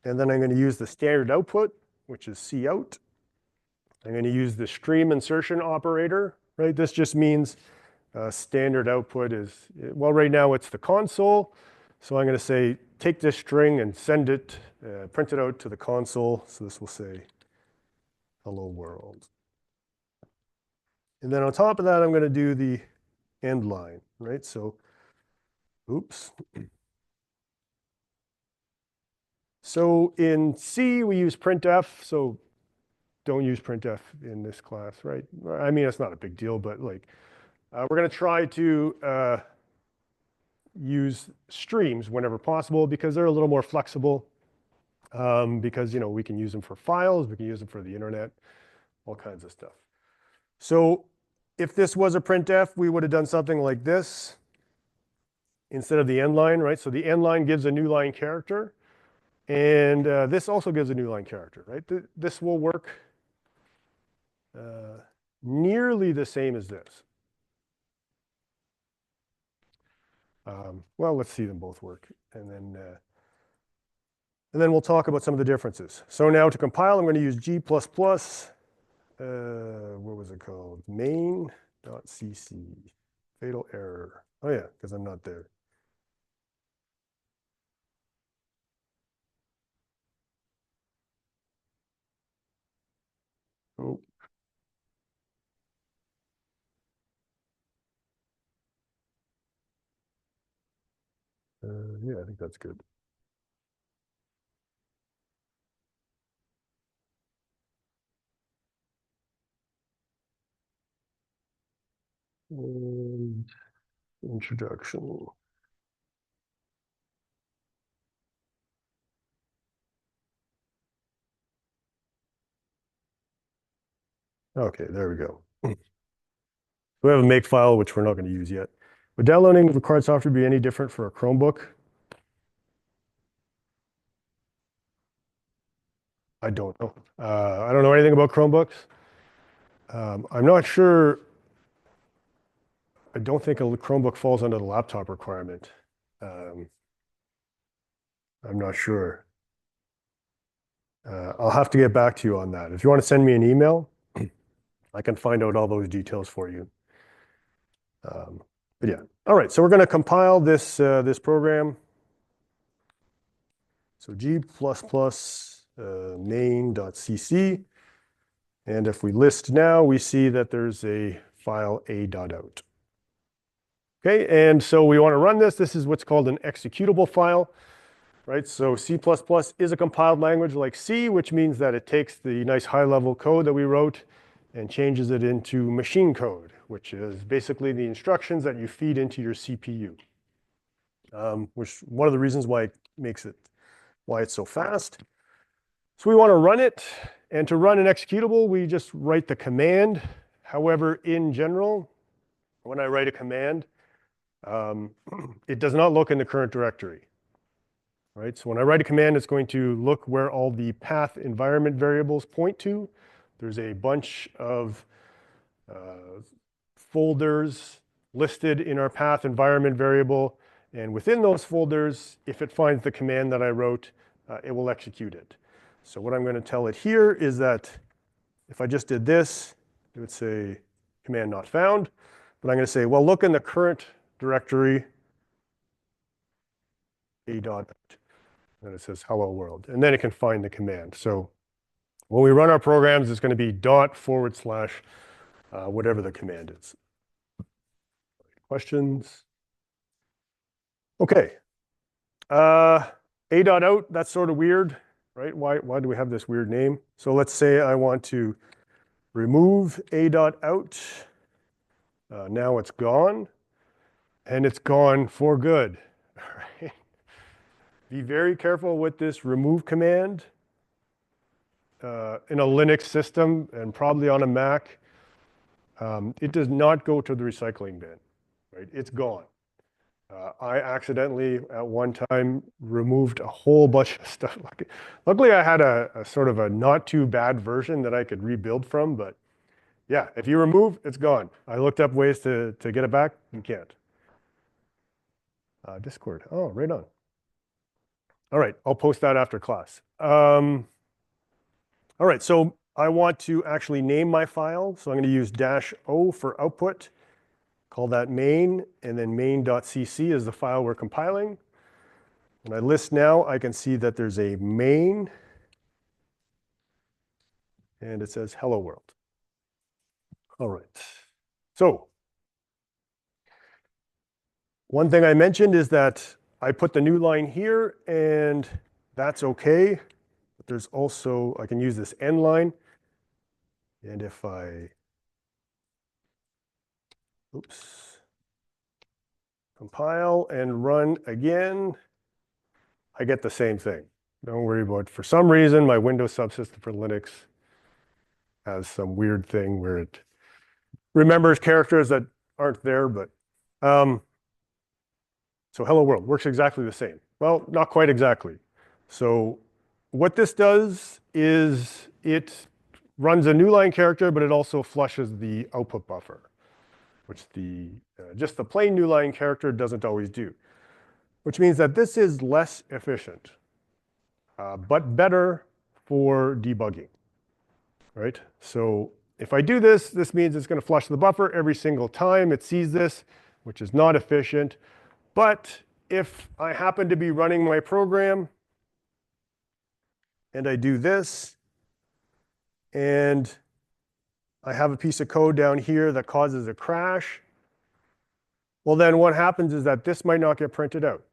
And then I'm going to use the standard output, which is cout. I'm going to use the stream insertion operator, right? This just means standard output is, well, right now it's the console. So I'm going to say, take this string and send it, print it out to the console. So this will say, hello world. And then on top of that, I'm going to do the end line, right? So, oops. So in C, we use printf. So don't use printf in this class, right? I mean, it's not a big deal, but like, we're going to try to use streams whenever possible because they're a little more flexible. Because, you know, we can use them for files, we can use them for the internet, all kinds of stuff. So if this was a printf, we would have done something like this instead of the end line, right? So the end line gives a new line character. And this also gives a new line character, right? This will work nearly the same as this. Well, let's see them both work. And then we'll talk about some of the differences. So now to compile, I'm going to use G++, what was it called? Main.cc, fatal error. Oh yeah, because I'm not there. Oh. Yeah, I think that's good. And introduction. Okay, there we go. We have a make file, which we're not going to use yet. Would downloading required software be any different for a Chromebook? I don't know. I don't know anything about Chromebooks. I'm not sure. I don't think a Chromebook falls under the laptop requirement. I'm not sure. I'll have to get back to you on that. If you want to send me an email, I can find out all those details for you. But yeah, all right. So we're going to compile this this program. So G++ main.cc. And if we list now, we see that there's a file a.out. Okay, and so we want to run this. This is what's called an executable file, right? So C++ is a compiled language like C, which means that it takes the nice high-level code that we wrote and changes it into machine code, which is basically the instructions that you feed into your CPU, which one of the reasons why it's so fast. So we want to run it, and to run an executable, we just write the command. However, in general, when I write a command, it does not look in the current directory, right? So when I write a command, it's going to look where all the path environment variables point to. There's a bunch of folders listed in our path environment variable. And within those folders, if it finds the command that I wrote, it will execute it. So what I'm going to tell it here is that if I just did this, it would say command not found. But I'm going to say, well, look in the current directory, a.out, and it says hello world. And then it can find the command. So when we run our programs, it's going to be / whatever the command is. Questions? Okay. A.out, that's sort of weird, right? Why do we have this weird name? So let's say I want to remove A.out. Now it's gone, and it's gone for good. All right. Be very careful with this remove command in a Linux system and probably on a Mac. It does not go to the recycling bin, right? It's gone. I accidentally at one time removed a whole bunch of stuff. Luckily, I had a sort of a not too bad version that I could rebuild from, but yeah, if you remove, it's gone. I looked up ways to get it back. You can't. Discord. Oh, right on. All right, I'll post that after class. All right, so I want to actually name my file. So I'm going to use -o for output. Call that main, and then main.cc is the file we're compiling. When I list now, I can see that there's a main, and it says hello world. All right. So one thing I mentioned is that I put the new line here, and that's okay. But there's also, I can use this end line. And if I, compile and run again, I get the same thing. Don't worry about it. For some reason, my Windows subsystem for Linux has some weird thing where it remembers characters that aren't there, but so hello world works exactly the same. Well, not quite exactly. So what this does is it runs a new line character, but it also flushes the output buffer, which just the plain new line character doesn't always do, which means that this is less efficient, but better for debugging, right? So if I do this, this means it's going to flush the buffer every single time it sees this, which is not efficient. But if I happen to be running my program and I do this, and I have a piece of code down here that causes a crash, well, then what happens is that this might not get printed out.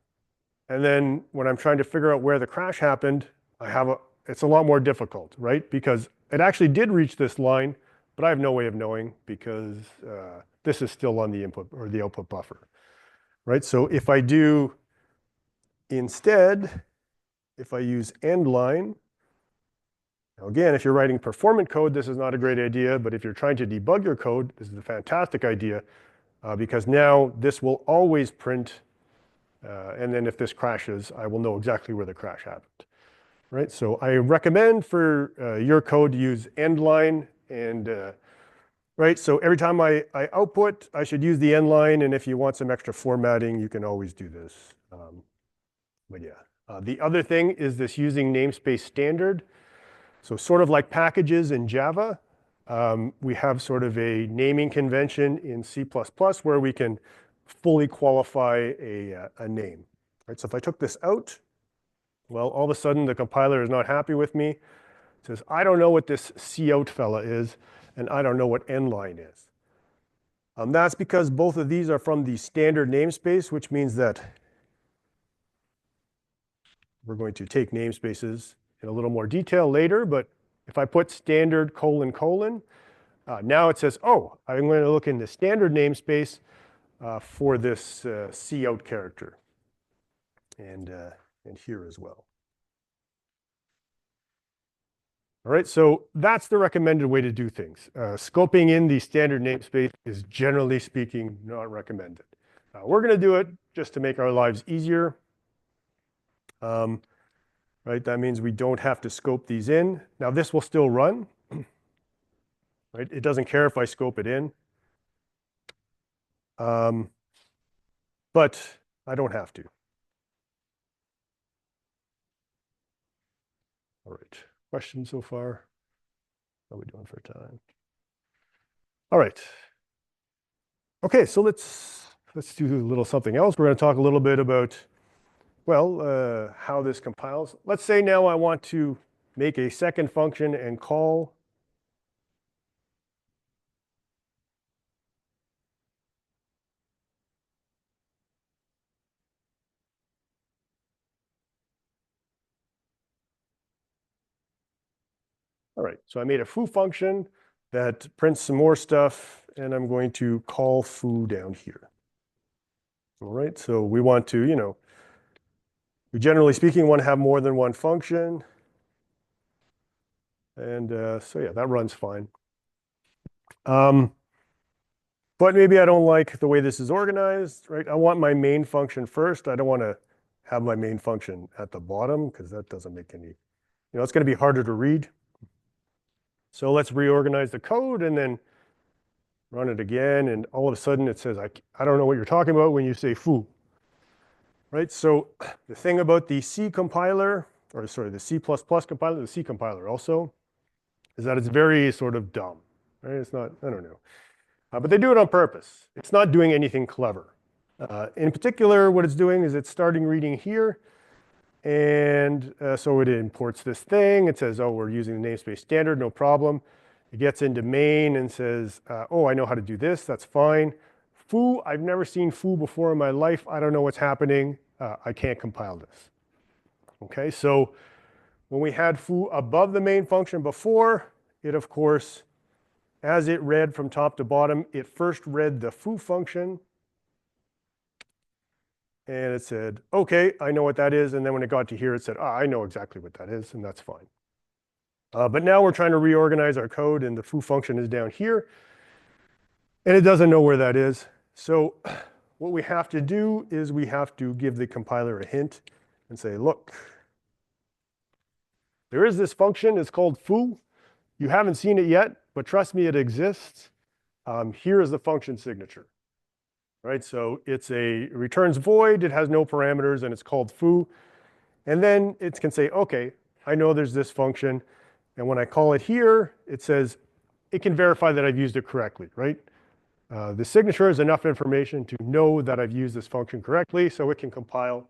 And then when I'm trying to figure out where the crash happened, it's a lot more difficult, right? Because it actually did reach this line, but I have no way of knowing because this is still on the input or the output buffer, right? So if I do instead, if I use end line, now again, if you're writing performant code, this is not a great idea, but if you're trying to debug your code, this is a fantastic idea because now this will always print, and then if this crashes, I will know exactly where the crash happened, right? So I recommend for your code to use end line, and right, so every time I output, I should use the end line, and if you want some extra formatting, you can always do this. But yeah, the other thing is this using namespace standard. So sort of like packages in Java, we have sort of a naming convention in C++ where we can fully qualify a name, right? So if I took this out, well, all of a sudden the compiler is not happy with me. It says, I don't know what this cout fella is, and I don't know what endline is. That's because both of these are from the standard namespace, which means that we're going to take namespaces in a little more detail later, but if I put standard : : now it says, oh, I'm going to look in the standard namespace for this cout character, and here as well. All right, so that's the recommended way to do things. Scoping in the standard namespace is generally speaking not recommended. We're going to do it just to make our lives easier. Right, that means we don't have to scope these in. Now this will still run. Right, it doesn't care if I scope it in. But I don't have to. All right, questions so far? How are we doing for time? All right. Okay, so let's do a little something else. We're going to talk a little bit about, well, how this compiles. Let's say now I want to make a second function and call all right, so I made a foo function that prints some more stuff, and I'm going to call foo down here. All right, so we want to, we generally speaking want to have more than one function. And so yeah, that runs fine. But maybe I don't like the way this is organized, right? I want my main function first. I don't want to have my main function at the bottom because that doesn't make any, it's going to be harder to read. So let's reorganize the code and then run it again. And all of a sudden it says, I don't know what you're talking about when you say foo, right? So the thing about the C compiler, or sorry, the C++ compiler, the C compiler also, is that it's very sort of dumb, right? It's not, I don't know. But they do it on purpose. It's not doing anything clever. In particular, what it's doing is it's starting reading here. And so it imports this thing. It says, oh, we're using the namespace standard, no problem. It gets into main and says, oh, I know how to do this. That's fine. Foo, I've never seen foo before in my life. I don't know what's happening. I can't compile this. Okay, so when we had foo above the main function before, it, of course, as it read from top to bottom, it first read the foo function. And it said, OK, I know what that is. And then when it got to here, it said, I know exactly what that is, and that's fine. But now we're trying to reorganize our code, and the foo function is down here. And it doesn't know where that is. So what we have to do is we have to give the compiler a hint and say, look, there is this function, it's called foo. You haven't seen it yet, but trust me, it exists. Here is the function signature, right? So it returns void, it has no parameters, and it's called foo. And then it can say, okay, I know there's this function, and when I call it here, it says, it can verify that I've used it correctly, right? The signature is enough information to know that I've used this function correctly, so it can compile.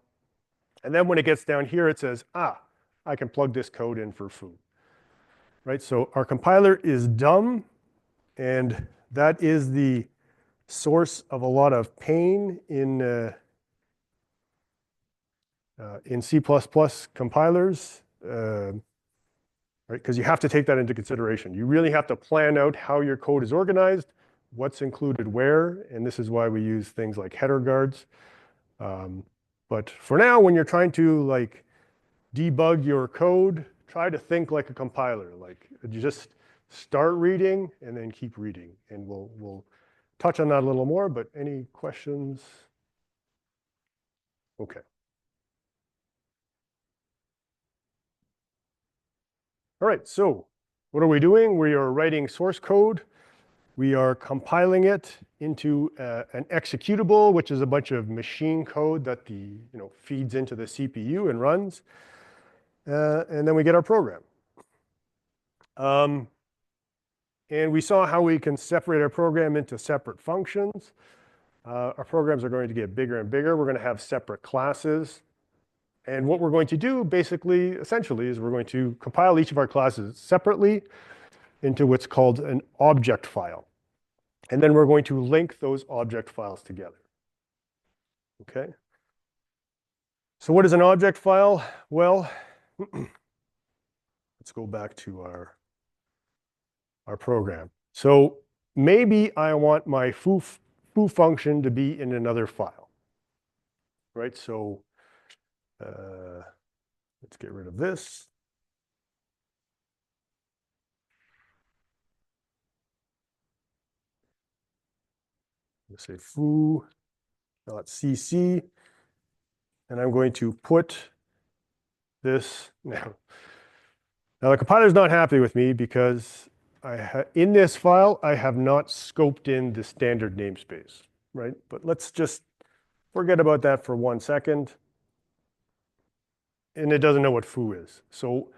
And then when it gets down here, it says, I can plug this code in for foo, right? So our compiler is dumb, and that is the source of a lot of pain in C++ compilers, right? Because you have to take that into consideration. You really have to plan out how your code is organized, what's included where, and this is why we use things like header guards. But for now, when you're trying to like debug your code, try to think like a compiler. Like you just start reading and then keep reading, and we'll touch on that a little more. But any questions? Okay. All right, so what are we doing? We are writing source code. We are compiling it into an executable, which is a bunch of machine code that feeds into the CPU and runs. And then we get our program. And we saw how we can separate our program into separate functions. Our programs are going to get bigger and bigger. We're going to have separate classes. And what we're going to do basically, essentially, is we're going to compile each of our classes separately into what's called an object file. And then we're going to link those object files together. Okay? So what is an object file? Well, let's go back to our program. So maybe I want my foo function to be in another file, right? So let's get rid of this. Let's say foo.cc, and I'm going to put this now. Now the compiler's not happy with me because in this file, I have not scoped in the standard namespace, right? But let's just forget about that for 1 second. And it doesn't know what foo is. So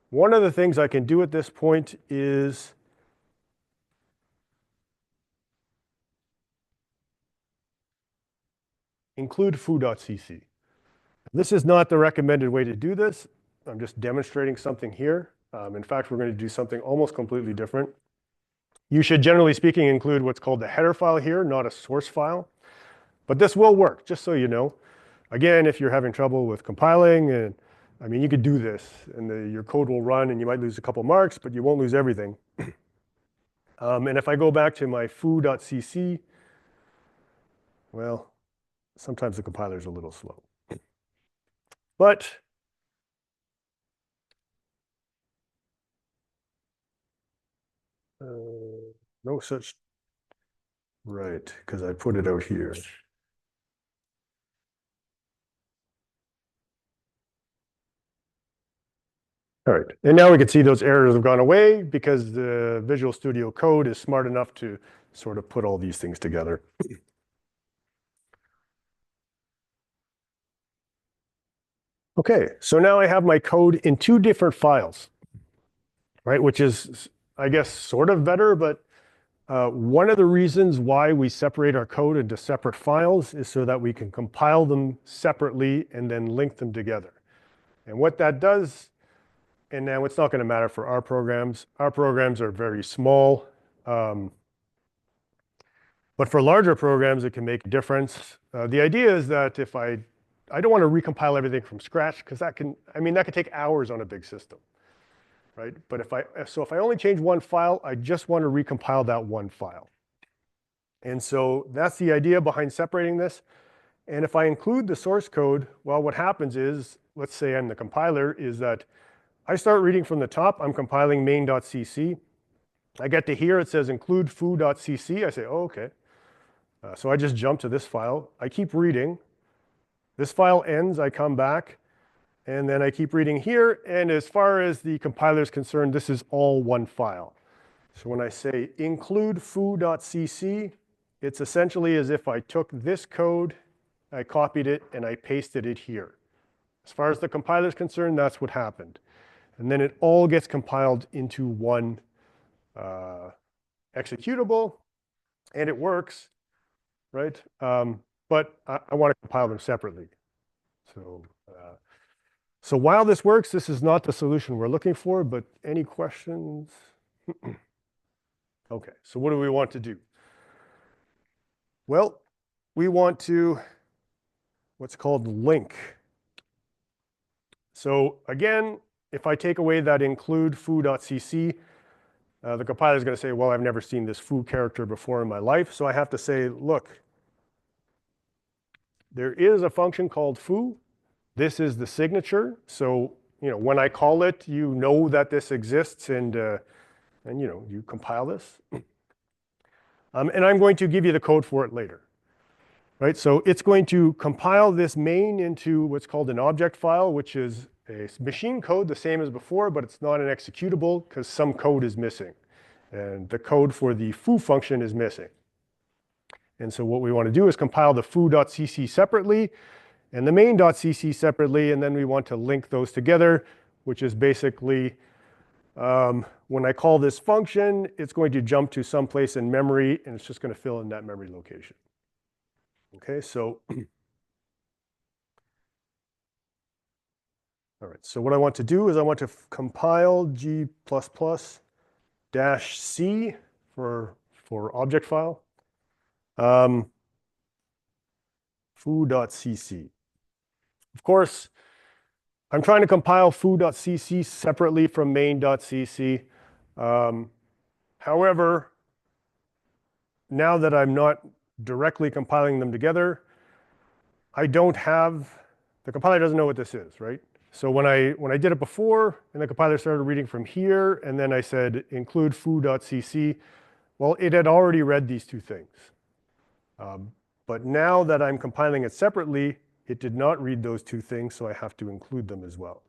one of the things I can do at this point is include foo.cc. This is not the recommended way to do this. I'm just demonstrating something here. In fact, we're going to do something almost completely different. You should, generally speaking, include what's called the header file here, not a source file. But this will work, just so you know. Again, if you're having trouble with compiling, and I mean, you could do this, and your code will run, and you might lose a couple marks, but you won't lose everything. And if I go back to my foo.cc, well, sometimes the compiler is a little slow. But no such, right, because I put it out here. All right, and now we can see those errors have gone away because the Visual Studio Code is smart enough to sort of put all these things together. Okay, so now I have my code in 2 different files, right? Which is, I guess, sort of better, but one of the reasons why we separate our code into separate files is so that we can compile them separately and then link them together. And what that does, and now it's not going to matter for our programs. Our programs are very small. But for larger programs, it can make a difference. The idea is that if I don't want to recompile everything from scratch, because that can take hours on a big system, right? But if I only change one file, I just want to recompile that one file. And so that's the idea behind separating this. And if I include the source code, well, what happens is, let's say I'm the compiler, is that I start reading from the top. I'm compiling main.cc. I get to here, it says include foo.cc. I say, oh, okay. So I just jump to this file. I keep reading. This file ends, I come back, And then I keep reading here. And as far as the compiler is concerned, this is all one file. So when I say include foo.cc, it's essentially as if I took this code, I copied it, and I pasted it here. As far as the compiler is concerned, that's what happened. And then it all gets compiled into one executable, and it works, right? But I want to compile them separately. So while this works, this is not the solution we're looking for, but any questions? Okay, so what do we want to do? Well, we want to what's called link. So again, if I take away that include foo.cc, the compiler is going to say, well, I've never seen this foo character before in my life. So I have to say, look, there is a function called foo. This is the signature. So, when I call it, you know that this exists, and you compile this. And I'm going to give you the code for it later. Right? So it's going to compile this main into what's called an object file, which is a machine code, the same as before, but it's not an executable because some code is missing. And the code for the foo function is missing. And so what we want to do is compile the foo.cc separately and the main.cc separately, and then we want to link those together, which is basically when I call this function, it's going to jump to some place in memory, and it's just going to fill in that memory location. Okay, so all right, so what I want to do is I want to compile G++-C for object file, foo.cc. Of course, I'm trying to compile foo.cc separately from main.cc. However, now that I'm not directly compiling them together, I don't have, the compiler doesn't know what this is, right? So when I did it before, and the compiler started reading from here, and then I said include foo.cc, well, it had already read these two things. But now that I'm compiling it separately, it did not read those two things, so I have to include them as well.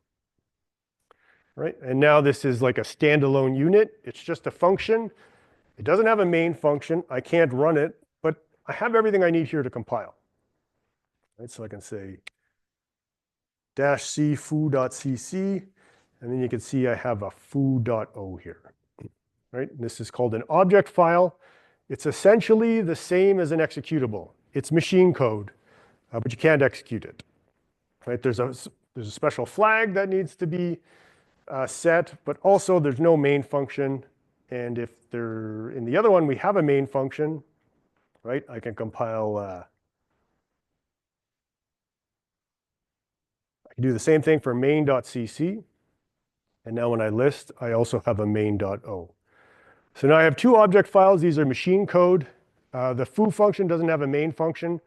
Right? And now this is like a standalone unit. It's just a function. It doesn't have a main function. I can't run it, but I have everything I need here to compile. Right? So I can say -c foo.cc, and then you can see I have a foo.o here. Right? And this is called an object file. It's essentially the same as an executable. It's machine code, but you can't execute it. Right? There's a special flag that needs to be set, but also there's no main function. And if in the other one we have a main function, right? I can compile. I can do the same thing for main.cc. And now when I list, I also have a main.o. So now I have two object files. These are machine code. The foo function doesn't have a main function.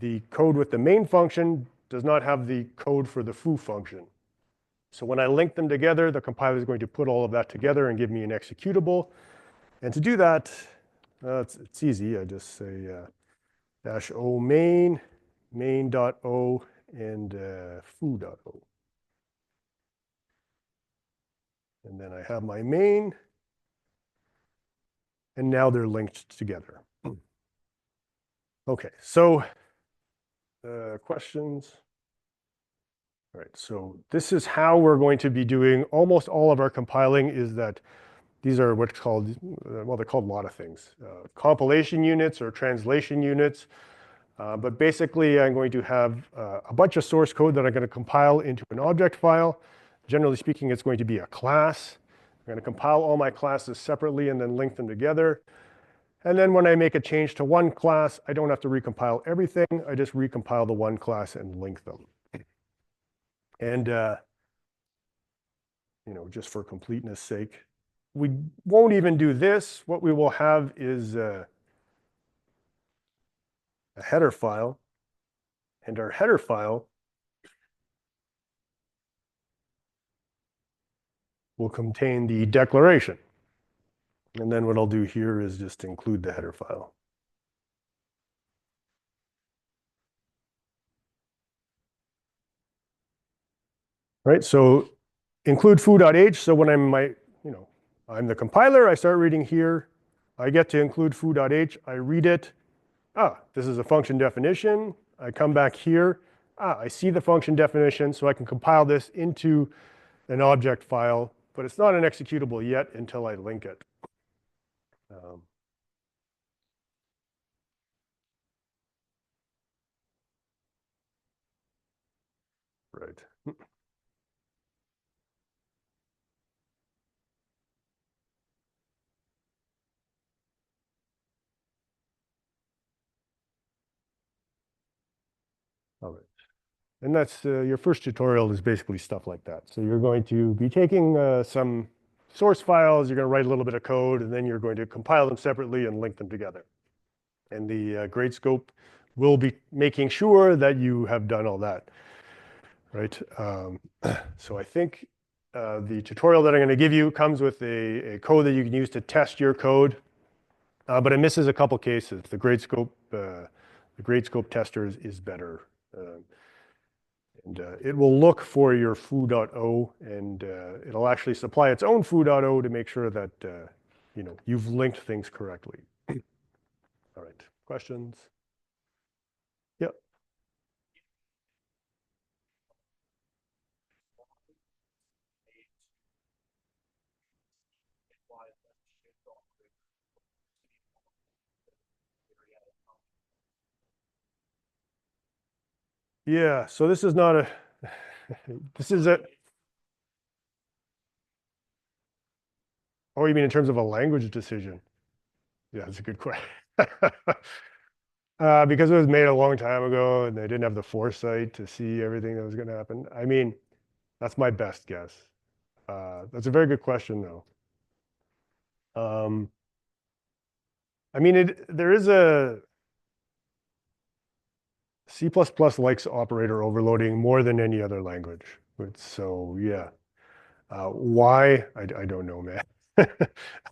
The code with the main function does not have the code for the foo function. So when I link them together, the compiler is going to put all of that together and give me an executable. And to do that, it's easy. I just say -o main, main.o, and foo.o. And then I have my main. And now they're linked together. Okay, so questions? All right, so this is how we're going to be doing almost all of our compiling, is that these are what's called, well, they're called a lot of things. Compilation units or translation units. But basically, I'm going to have a bunch of source code that I'm going to compile into an object file. Generally speaking, it's going to be a class. I'm going to compile all my classes separately and then link them together. And then when I make a change to one class, I don't have to recompile everything. I just recompile the one class and link them. And just for completeness sake, we won't even do this. What we will have is a header file. And our header file will contain the declaration. And then what I'll do here is just include the header file. right? So include foo.h. So when I'm the compiler, I start reading here. I get to include foo.h. I read it. This is a function definition. I come back here. I see the function definition, so I can compile this into an object file, but it's not an executable yet until I link it. Right. All right. And that's your first tutorial is basically stuff like that. So you're going to be taking some source files, you're going to write a little bit of code, and then you're going to compile them separately and link them together. And the grade scope will be making sure that you have done all that, right? So I think the tutorial that I'm going to give you comes with a code that you can use to test your code, but it misses a couple cases. The grade scope tester is better. And it will look for your foo.o, and it'll actually supply its own foo.o to make sure that you've linked things correctly. All right, questions? Yeah. Yeah, so this is not a, this is a, oh, you mean in terms of a language decision? Yeah, that's a good question. Because it was made a long time ago and they didn't have the foresight to see everything that was going to happen. I mean, that's my best guess. That's a very good question, though. I mean, there is a C++ likes operator overloading more than any other language. So yeah, why? I don't know, man.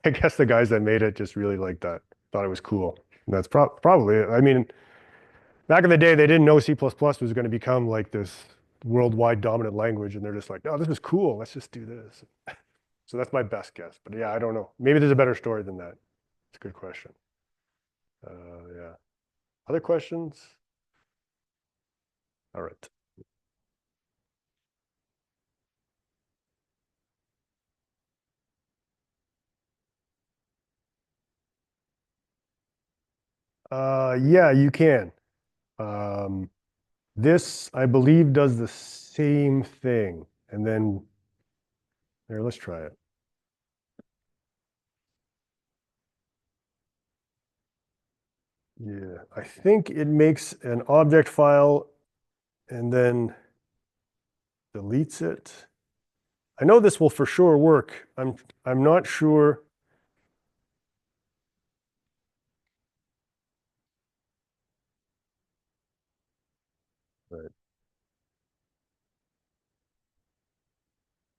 I guess the guys that made it just really liked that, thought it was cool. And that's probably it. I mean, back in the day, they didn't know C++ was going to become like this worldwide dominant language, and they're just like, no, this is cool. Let's just do this. So that's my best guess. But yeah, I don't know. Maybe there's a better story than that. It's a good question. Yeah. Other questions? All right. Yeah, you can. Um, this, I believe, does the same thing. And then, here, let's try it. Yeah, I think it makes an object file and then deletes it. I know this will for sure work. I'm not sure. Right.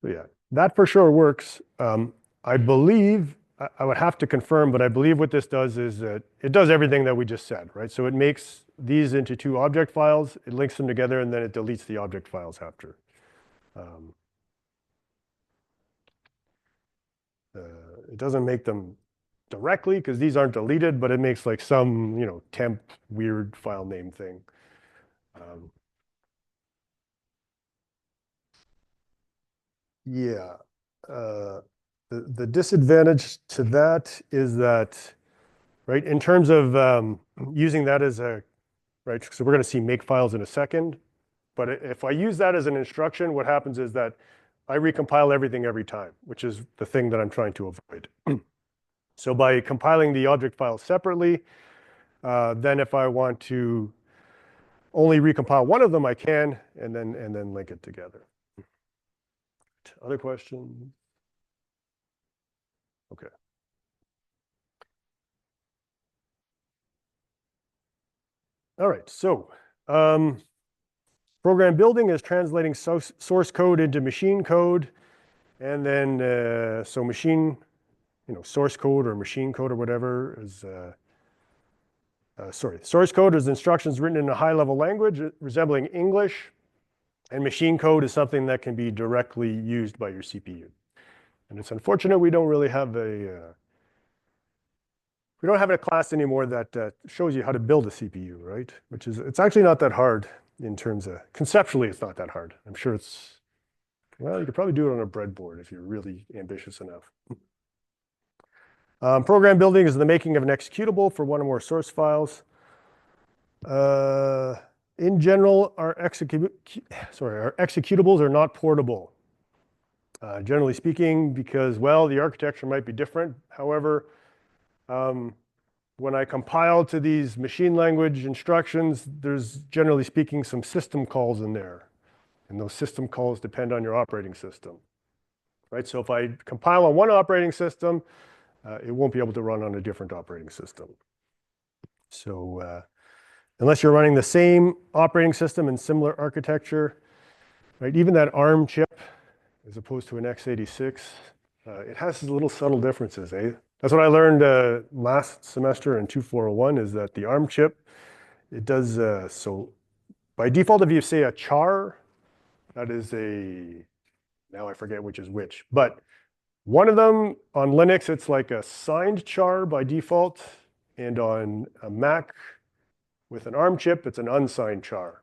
So yeah, that for sure works. I believe, I would have to confirm, but I believe what this does is that it does everything that we just said, right? So it makes these into two object files, it links them together, and then it deletes the object files after. It doesn't make them directly because these aren't deleted, but it makes like some, temp weird file name thing. Yeah. The disadvantage to that is that, right, in terms of using that as a, right, so we're going to see make files in a second, but if I use that as an instruction, what happens is that I recompile everything every time, which is the thing that I'm trying to avoid. So by compiling the object files separately, then if I want to only recompile one of them, I can, and then link it together. Other questions? Okay. All right, so program building is translating source code into machine code, and then so machine, source code or machine code or whatever is, source code is instructions written in a high-level language resembling English. And machine code is something that can be directly used by your CPU. And it's unfortunate we don't really have a class anymore that shows you how to build a CPU, right? It's actually not that hard in terms of, conceptually it's not that hard. I'm sure well, you could probably do it on a breadboard if you're really ambitious enough. Program building is the making of an executable for one or more source files. In general, our executables are not portable. Generally speaking, because, well, the architecture might be different. However, when I compile to these machine language instructions, there's generally speaking some system calls in there. And those system calls depend on your operating system, right? So if I compile on one operating system, it won't be able to run on a different operating system. So unless you're running the same operating system and similar architecture, right? Even that ARM chip, as opposed to an x86, it has little subtle differences, eh? That's what I learned last semester in 2401, is that the ARM chip, it does, so by default, if you say a char, that is now I forget which is which, but one of them on Linux, it's like a signed char by default, and on a Mac with an ARM chip, it's an unsigned char,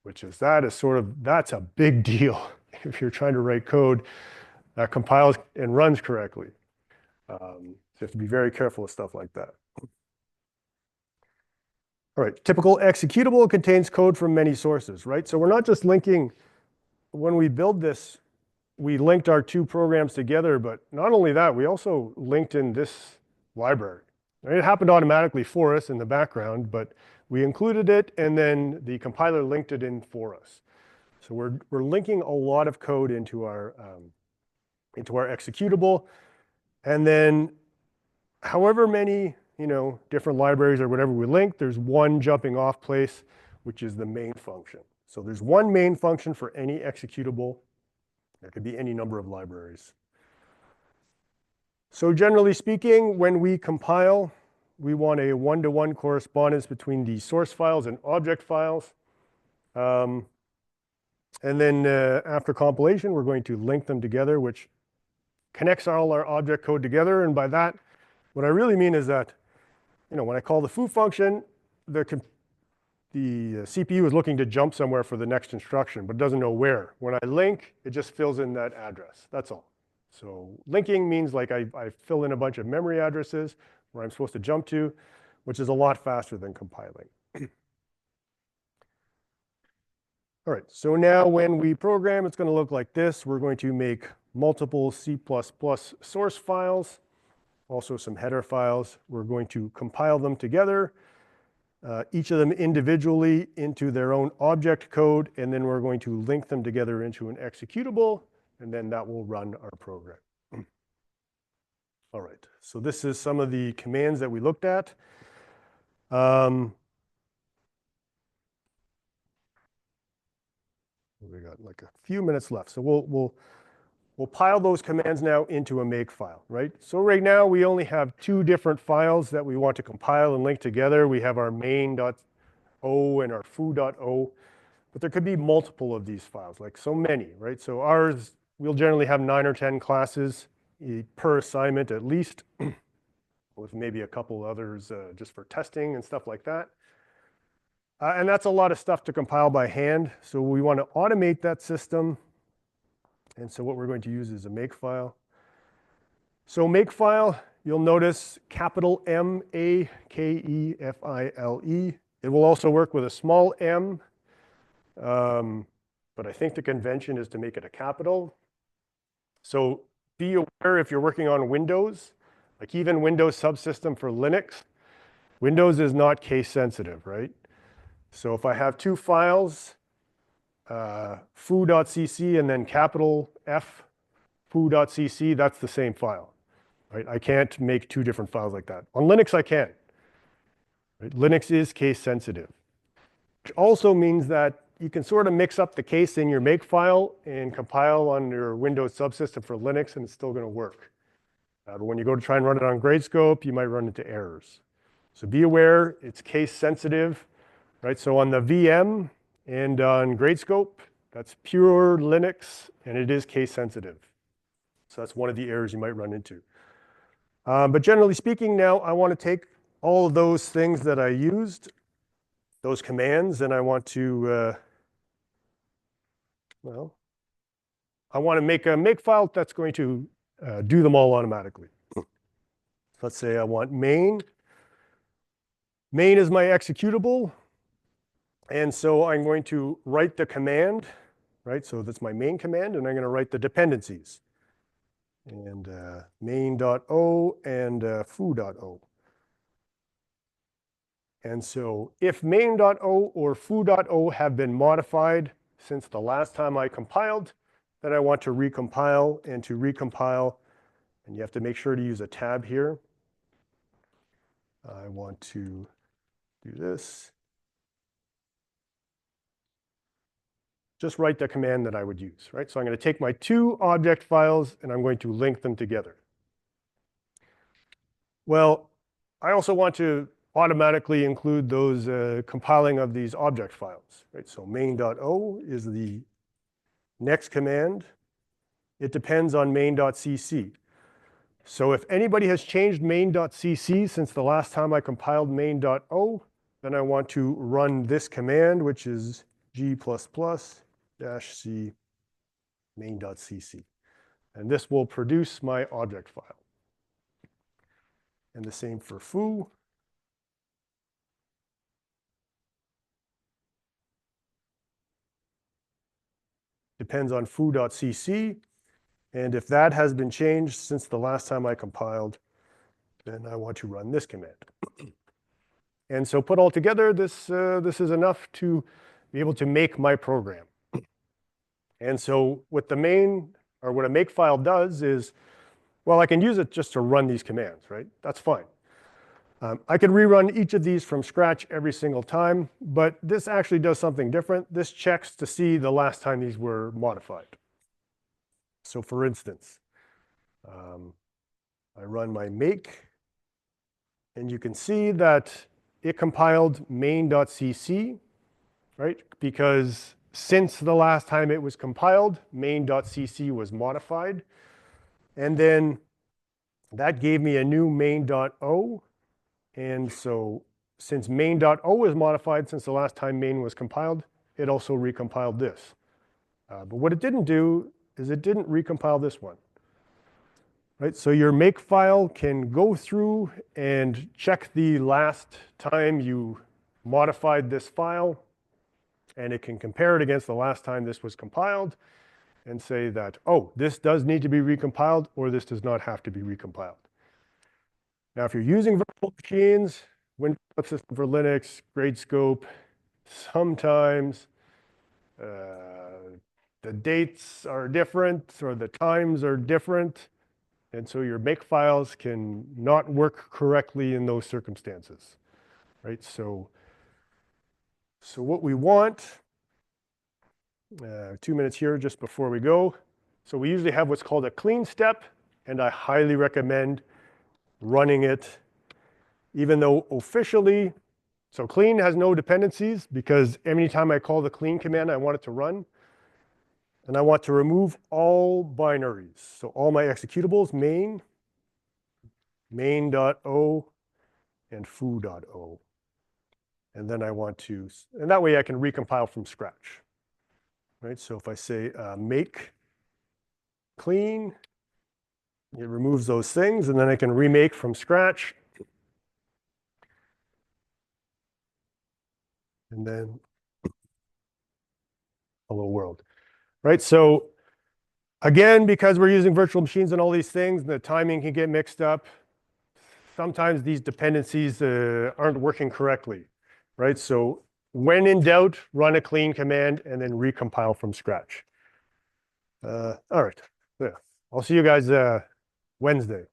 that's a big deal if you're trying to write code that compiles and runs correctly. So you have to be very careful with stuff like that. All right, typical executable contains code from many sources, right? So we're not just linking, when we build this, we linked our two programs together, but not only that, we also linked in this library. It happened automatically for us in the background, but we included it, and then the compiler linked it in for us. So we're linking a lot of code into our executable, and then however many different libraries or whatever we link, there's one jumping off place, which is the main function. So there's one main function for any executable. There could be any number of libraries. So generally speaking, when we compile, we want a one-to-one correspondence between the source files and object files. And then after compilation, we're going to link them together, which connects all our object code together. And by that, what I really mean is that, when I call the foo function, the CPU is looking to jump somewhere for the next instruction, but doesn't know where. When I link, it just fills in that address. That's all. So linking means like I fill in a bunch of memory addresses where I'm supposed to jump to, which is a lot faster than compiling. All right, so now when we program, it's going to look like this. We're going to make multiple C++ source files, also some header files. We're going to compile them together, each of them individually into their own object code, and then we're going to link them together into an executable, and then that will run our program. All right, so this is some of the commands that we looked at. We got like a few minutes left, so we'll pile those commands now into a make file, right? So right now we only have two different files that we want to compile and link together. We have our main.o and our foo.o, but there could be multiple of these files, like so many, right? So ours, we'll generally have 9 or 10 classes per assignment at least, with maybe a couple others just for testing and stuff like that. And that's a lot of stuff to compile by hand. So we want to automate that system. And so what we're going to use is a makefile. So makefile, you'll notice capital M-A-K-E-F-I-L-E. It will also work with a small m, but I think the convention is to make it a capital. So be aware if you're working on Windows, like even Windows subsystem for Linux, Windows is not case sensitive, right? So if I have two files, foo.cc and then capital F foo.cc, that's the same file, right? I can't make two different files like that. On Linux, I can. Right? Linux is case sensitive, which also means that you can sort of mix up the case in your makefile and compile on your Windows subsystem for Linux, and it's still going to work. But when you go to try and run it on Gradescope, you might run into errors. So be aware, it's case sensitive, right? So on the VM and on Gradescope, That's pure Linux, and it is case sensitive. So that's one of the errors you might run into. But generally speaking, now I want to take all of those things that I used, those commands, and I want to, well, I want to make a makefile that's going to do them all automatically. Let's say I want main. Main is my executable. And so I'm going to write the command, right? So that's my main command, and I'm going to write the dependencies. And main.o and foo.o. And so if main.o or foo.o have been modified since the last time I compiled, then I want to recompile. And to recompile, and you have to make sure to use a tab here. I want to do this. Just write the command that I would use, right? So I'm going to take my two object files and I'm going to link them together. Well, I also want to automatically include those compiling of these object files, right? So main.o is the next command. It depends on main.cc. So if anybody has changed main.cc since the last time I compiled main.o, then I want to run this command, which is g++ -c main.cc. And this will produce my object file. And the same for foo. Depends on foo.cc. And if that has been changed since the last time I compiled, then I want to run this command. And so put all together, this is enough to be able to make my program. And so what the main, or what a makefile does is, well, I can use it just to run these commands, right? That's fine. I can rerun each of these from scratch every single time, but this actually does something different. This checks to see the last time these were modified. So for instance, I run my make, and you can see that it compiled main.cc, right? Because since the last time it was compiled, main.cc was modified. And then that gave me a new main.o. And so since main.o was modified since the last time main was compiled, it also recompiled this. But what it didn't do is it didn't recompile this one. Right? So your makefile can go through and check the last time you modified this file, and it can compare it against the last time this was compiled and say that, oh, this does need to be recompiled, or this does not have to be recompiled. Now, if you're using virtual machines, Windows System for Linux, Gradescope, sometimes the dates are different or the times are different. And so your makefiles can not work correctly in those circumstances, right? So what we want, 2 minutes here just before we go. So we usually have what's called a clean step, and I highly recommend running it, even though officially, so clean has no dependencies because anytime I call the clean command, I want it to run. And I want to remove all binaries. So all my executables, main.o, and foo.o. And then I want to, and that way I can recompile from scratch. Right? So if I say make clean, it removes those things, and then I can remake from scratch. And then hello world. Right? So again, because we're using virtual machines and all these things, the timing can get mixed up. Sometimes these dependencies aren't working correctly, right? So when in doubt, run a clean command and then recompile from scratch. All right, yeah. I'll see you guys Wednesday.